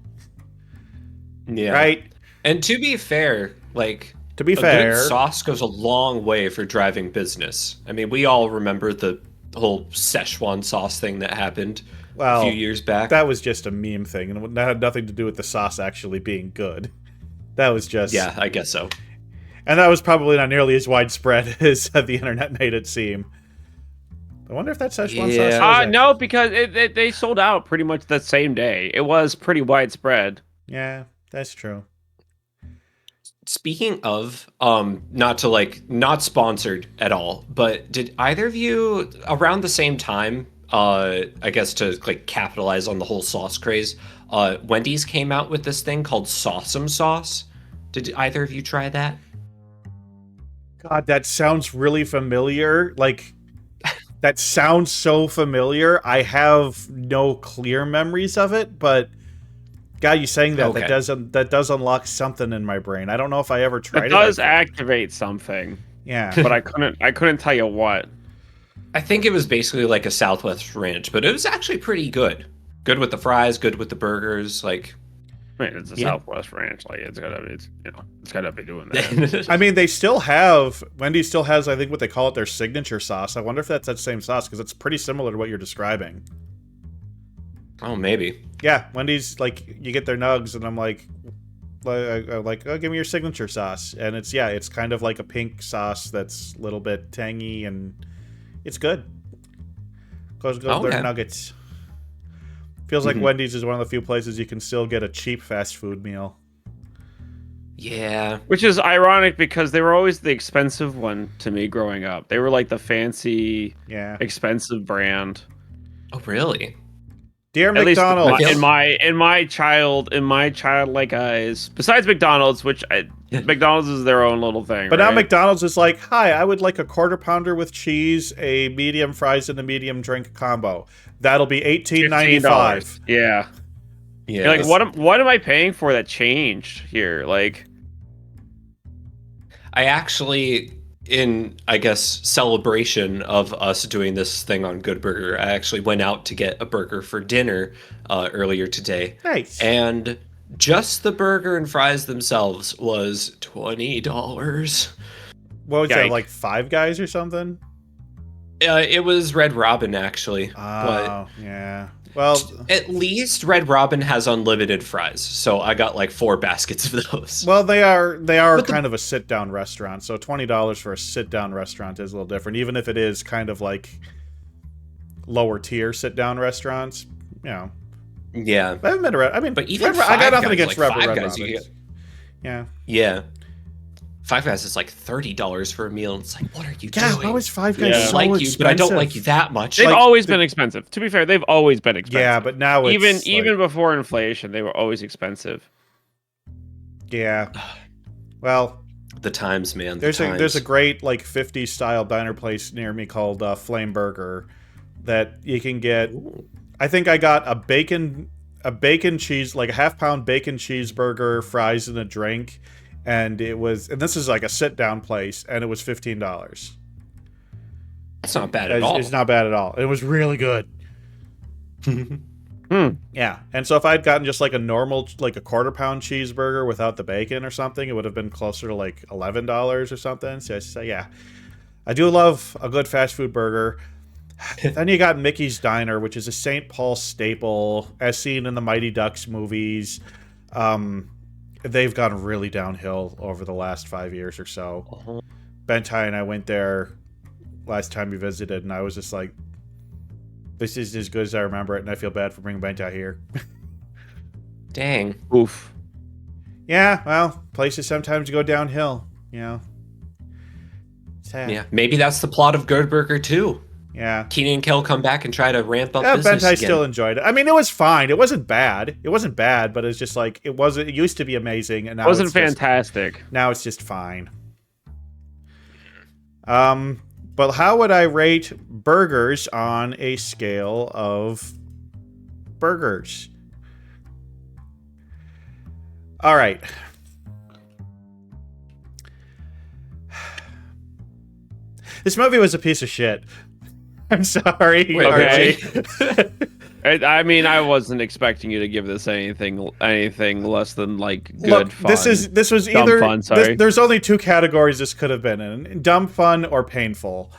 Yeah. Right? And to be fair, like... To be a fair... good sauce goes a long way for driving business. I mean, we all remember the whole Szechuan sauce thing that happened a few years back. That was just a meme thing, and that had nothing to do with the sauce actually being good. That was just... Yeah, I guess so. And that was probably not nearly as widespread as the internet made it seem. I wonder if that Szechuan sauce... No, because they sold out pretty much the same day. It was pretty widespread. Yeah, that's true. Speaking of, not sponsored at all, but did either of you, around the same time, I guess to, like, capitalize on the whole sauce craze, Wendy's came out with this thing called Sawsome Sauce. Did either of you try that? God, that sounds really familiar. Like, that sounds so familiar. I have no clear memories of it, but... God, you saying that, that does unlock something in my brain. I don't know if I ever tried it. It does activate something. Yeah. But I couldn't tell you what. I think it was basically like a Southwest ranch, but it was actually pretty good. Good with the fries, good with the burgers, like... I mean, it's a Southwest ranch. Like, it's gotta be doing that. I mean, they still have... Wendy's still has, I think, what they call it, their signature sauce. I wonder if that's that same sauce, because it's pretty similar to what you're describing. Oh, maybe. Yeah, Wendy's, like, you get their nugs, and I'm like, oh, give me your signature sauce. And it's kind of like a pink sauce that's a little bit tangy, and it's good. Goes with their nuggets. Feels like Wendy's is one of the few places you can still get a cheap fast food meal. Yeah. Which is ironic because they were always the expensive one to me growing up. They were like the fancy, expensive brand. Oh, really? Dear McDonald's, in my childlike eyes, besides McDonald's, McDonald's is their own little thing. But now McDonald's is like, hi, I would like a quarter pounder with cheese, a medium fries, and a medium drink combo. That'll be $18.95. Yeah. You're like, what am I paying for that changed here? Like, I actually, in, I guess, celebration of us doing this thing on Good Burger, I actually went out to get a burger for dinner earlier today. Nice. And just the burger and fries themselves was $20. What was that, like Five Guys or something? It was Red Robin, actually. Oh, yeah. Well, at least Red Robin has unlimited fries, so I got like 4 baskets of those. Well, they are kind of a sit-down restaurant, so $20 for a sit-down restaurant is a little different, even if it is kind of like lower-tier sit-down restaurants, you know. Yeah. I haven't been to I mean, but even I got nothing against Red Red Robin. Yeah. Yeah. Five Guys is like $30 for a meal. It's like, what are you doing? How is Five Guys so like expensive? You, but I don't like you that much. They've always been expensive. To be fair, they've always been expensive. Yeah, but now it's even before inflation, they were always expensive. Yeah. Well, the times, man. There's a great like 50s style diner place near me called Flame Burger that you can get. Ooh. I think I got a bacon cheese, like a half-pound bacon cheeseburger, fries, and a drink. and this is like a sit down place, and it was $15. That's not bad at all. It's not bad at all. It was really good. Yeah, and so if I'd gotten just like a normal, like a quarter-pound cheeseburger without the bacon or something, it would have been closer to like $11 or something. So I say, yeah, I do love a good fast food burger. Then you got Mickey's Diner, which is a St. Paul staple, as seen in the Mighty Ducks movies. They've gone really downhill over the last 5 years or so. Bentai and I went there last time we visited, and I was just like, this is as good as I remember it, and I feel bad for bringing Bentai here. Dang. Oof. Yeah, well, places sometimes go downhill, you know. Sad. Yeah, maybe that's the plot of Good Burger 2. Yeah. Keenan and Kel come back and try to ramp up Yeah, business Bentai again. still enjoyed it. I mean, it was fine. It wasn't bad. But it's just like, it used to be amazing, and now It wasn't it's just, fantastic. now it's just fine. But how would I rate burgers on a scale of burgers? All right. This movie was a piece of shit. I'm sorry, Wait, Archie. I mean, I wasn't expecting you to give this anything less than like good Look, fun. this was Dumb either fun, sorry. there's only two categories this could have been in: dumb fun or painful.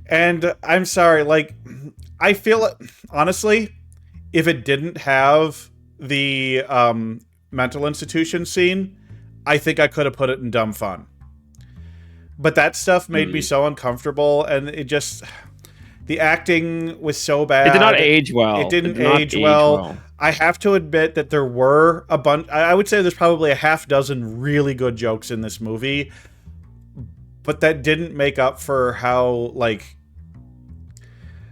And I'm sorry, like, I feel honestly, if it didn't have the mental institution scene, I think I could have put it in dumb fun. But that stuff made me so uncomfortable, and it just, the acting was so bad. It did not age well. It did not age well. I have to admit that there were a bunch. I would say there's probably a half dozen really good jokes in this movie, but that didn't make up for how, like,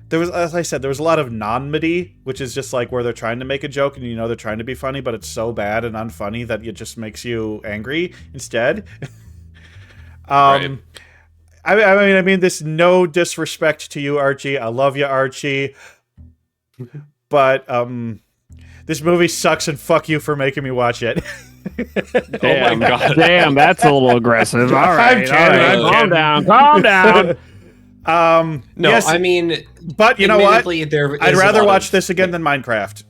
there was, as I said, there was a lot of non-midi, which is just like where they're trying to make a joke and you know they're trying to be funny, but it's so bad and unfunny that it just makes you angry instead. Right. I mean, this no disrespect to you, Archie. I love you, Archie. But this movie sucks, and fuck you for making me watch it. Damn, my God. Damn, that's a little aggressive. All right, I'm kidding. calm down. No, yes, I mean, but you know what? admittedly, there I'd is a rather lot watch of- this again than Minecraft.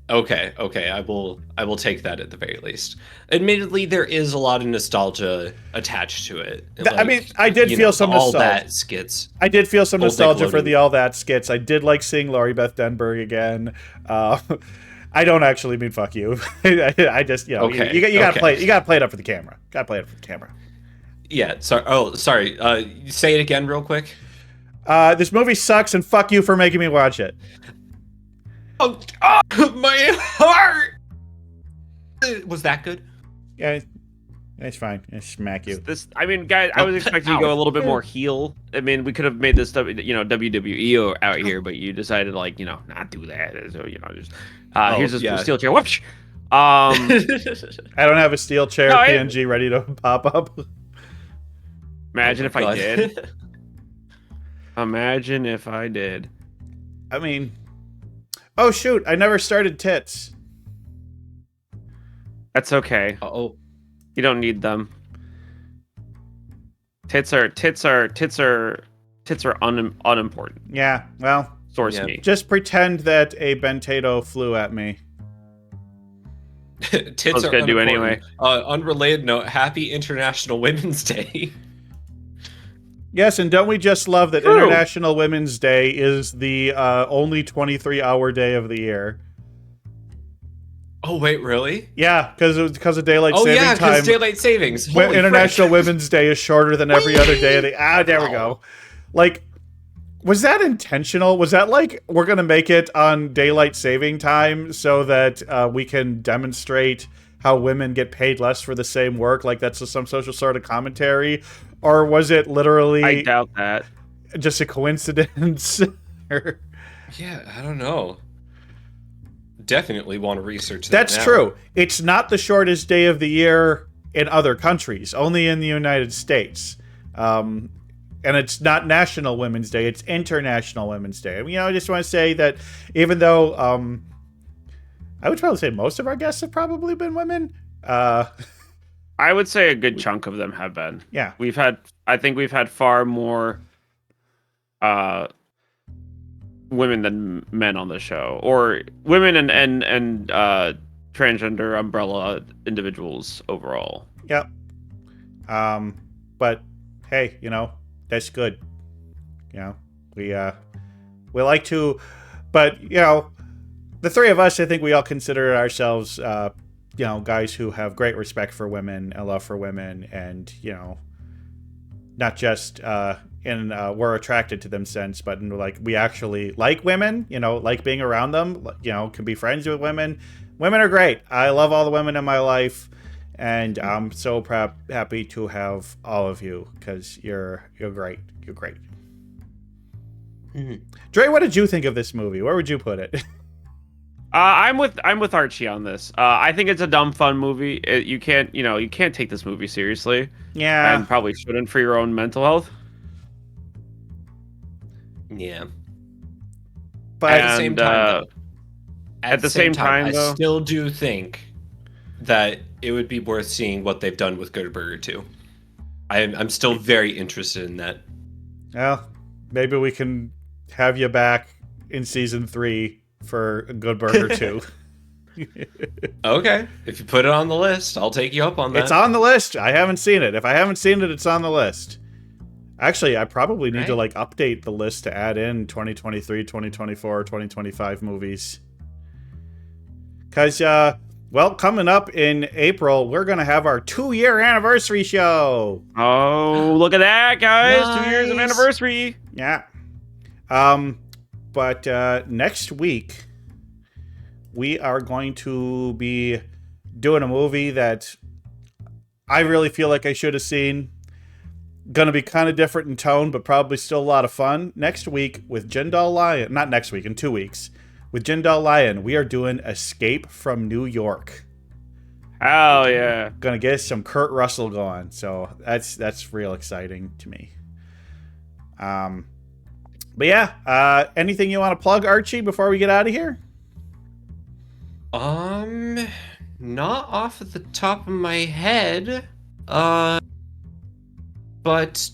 Okay, I will take that at the very least. Admittedly, there is a lot of nostalgia attached to it. I mean, I did feel some all nostalgia. that skits. I did feel some Old nostalgia for Nickelodeon. the All That skits. I did like seeing Laurie Beth Denberg again. I don't actually mean fuck you. I just, you know, Okay, you gotta okay. play. You gotta play it up for the camera. Yeah. Sorry. Oh, sorry. Say it again, real quick. This movie sucks, and fuck you for making me watch it. Oh, my heart. Was that good? Yeah, it's fine. I smack you. This, I mean, guys, I was expecting you to go a little bit more heel. I mean, we could have made this stuff, WWE out here, but you decided to, like, not do that. So, just here's this yeah. steel chair. Whoosh. I don't have a steel chair No, PNG ready to pop up. Imagine if I God. did. Imagine if I did. I mean, oh shoot! I never started tits. That's okay. Oh, You don't need them. Tits are unimportant. Yeah, well, Source Yeah. me. just pretend that a Bentado flew at me. tits was are gonna do unimportant. Unrelated note: Happy International Women's Day. Yes, and don't we just love that True. International Women's Day is the only 23-hour day of the year? Oh wait, really? Yeah, because of daylight Oh saving yeah, time. because daylight savings. Holy International frick. Women's Day is shorter than every other day of the. There we go. Like, was that intentional? Was that like we're gonna make it on daylight saving time so that we can demonstrate how women get paid less for the same work? Like that's some social sort of commentary, or was it literally I doubt that. just a coincidence? Yeah, I don't know. Definitely want to research that. That's now. true. It's not the shortest day of the year in other countries, only in the United States. And it's not National Women's Day, it's International Women's Day. I just want to say that even though I would probably say most of our guests have probably been women, I would say a good chunk of them have been. Yeah. I think we've had far more women than men on the show, or women and transgender umbrella individuals overall. Yep. But hey, that's good. We like to, but the three of us, I think we all consider ourselves, guys who have great respect for women and love for women, and not just in we're attracted to them sense, but in like we actually like women, like being around them, can be friends with women. Women are great. I love all the women in my life, and I'm so happy to have all of you because you're great. You're great. Mm-hmm. Dre, what did you think of this movie? Where would you put it? I'm with Archie on this. I think it's a dumb fun movie. You can't take this movie seriously. Yeah, and probably shouldn't for your own mental health. Yeah, but at the same time, though, at the same time, I though, still do think that it would be worth seeing what they've done with Good Burger 2. I'm still very interested in that. Well, maybe we can have you back in season 3 for Good Burger 2. Okay, if you put it on the list, I'll take you up on that. It's on the list. I haven't seen it. If I haven't seen it, it's on the list. Actually, I probably need to update the list to add in 2023, 2024, 2025 movies. Because, coming up in April, we're going to have our 2-year anniversary show. Oh, look at that, guys. Nice. 2 years of anniversary. Yeah. But next week, we are going to be doing a movie that I really feel like I should have seen. Going to be kind of different in tone, but probably still a lot of fun. Next week with Jindal Lion. Not next week, in 2 weeks. With Jindal Lion, we are doing Escape from New York. Hell yeah. Gonna get some Kurt Russell going. So that's real exciting to me. But yeah, anything you want to plug, Archie, before we get out of here? Not off the top of my head. But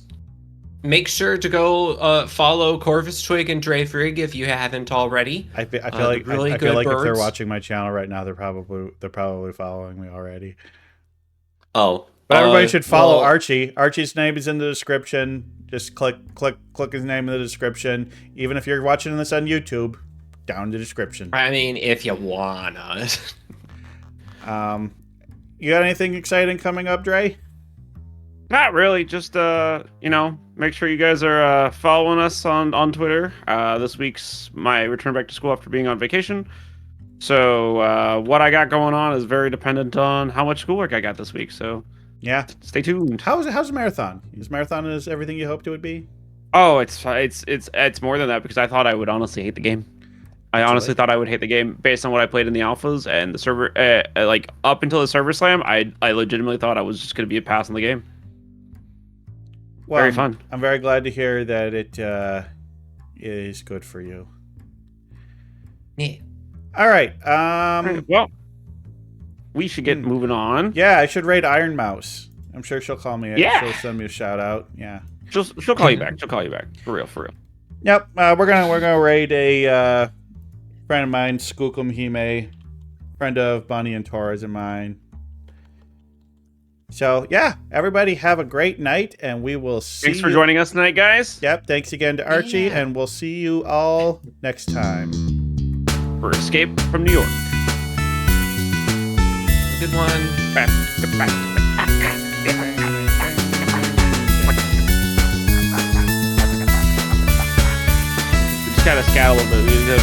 make sure to go follow Corvus, Twig, and Dre Frigg if you haven't already. I feel like if they're watching my channel right now, they're probably following me already. Oh, but everybody should follow Archie. Archie's name is in the description. Just click his name in the description. Even if you're watching this on YouTube, down in the description. I mean, if you wanna. You got anything exciting coming up, Dre? Not really. Just make sure you guys are following us on Twitter. This week's my return back to school after being on vacation. So what I got going on is very dependent on how much schoolwork I got this week. So yeah, stay tuned. How's the marathon? Is marathon everything you hoped it would be? Oh, it's more than that because I thought I would honestly hate the game. I honestly thought I would hate the game based on what I played in the alphas and the server. Up until the server slam, I legitimately thought I was just going to be a pass in the game. Well, very fun. I'm very glad to hear that it is good for you. Yeah. All right. Well, we should get moving on. Yeah, I should raid Iron Mouse. I'm sure she'll call me. Yeah. She'll send me a shout out. Yeah. She'll call you back. She'll call you back. For real. Yep. We're gonna raid a friend of mine, Skookum Hime, friend of Bunny and Torres and mine. So, yeah, everybody have a great night, and we will see Thanks for joining us tonight, guys. Yep, thanks again to Archie, and we'll see you all next time. For Escape from New York. Good one. Bye. We just gotta scowl a little bit.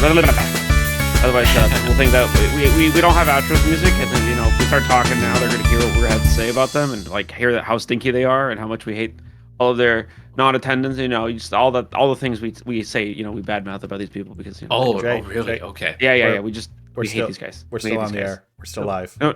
Otherwise, we'll think that we don't have outro music, and then if we start talking now, they're gonna hear what we have to say about them, and hear that how stinky they are, and how much we hate all of their non-attendance. Just all the things we say. We badmouth about these people because. Really? Okay. Yeah. We hate these guys. We're still on the air. We're still live. No,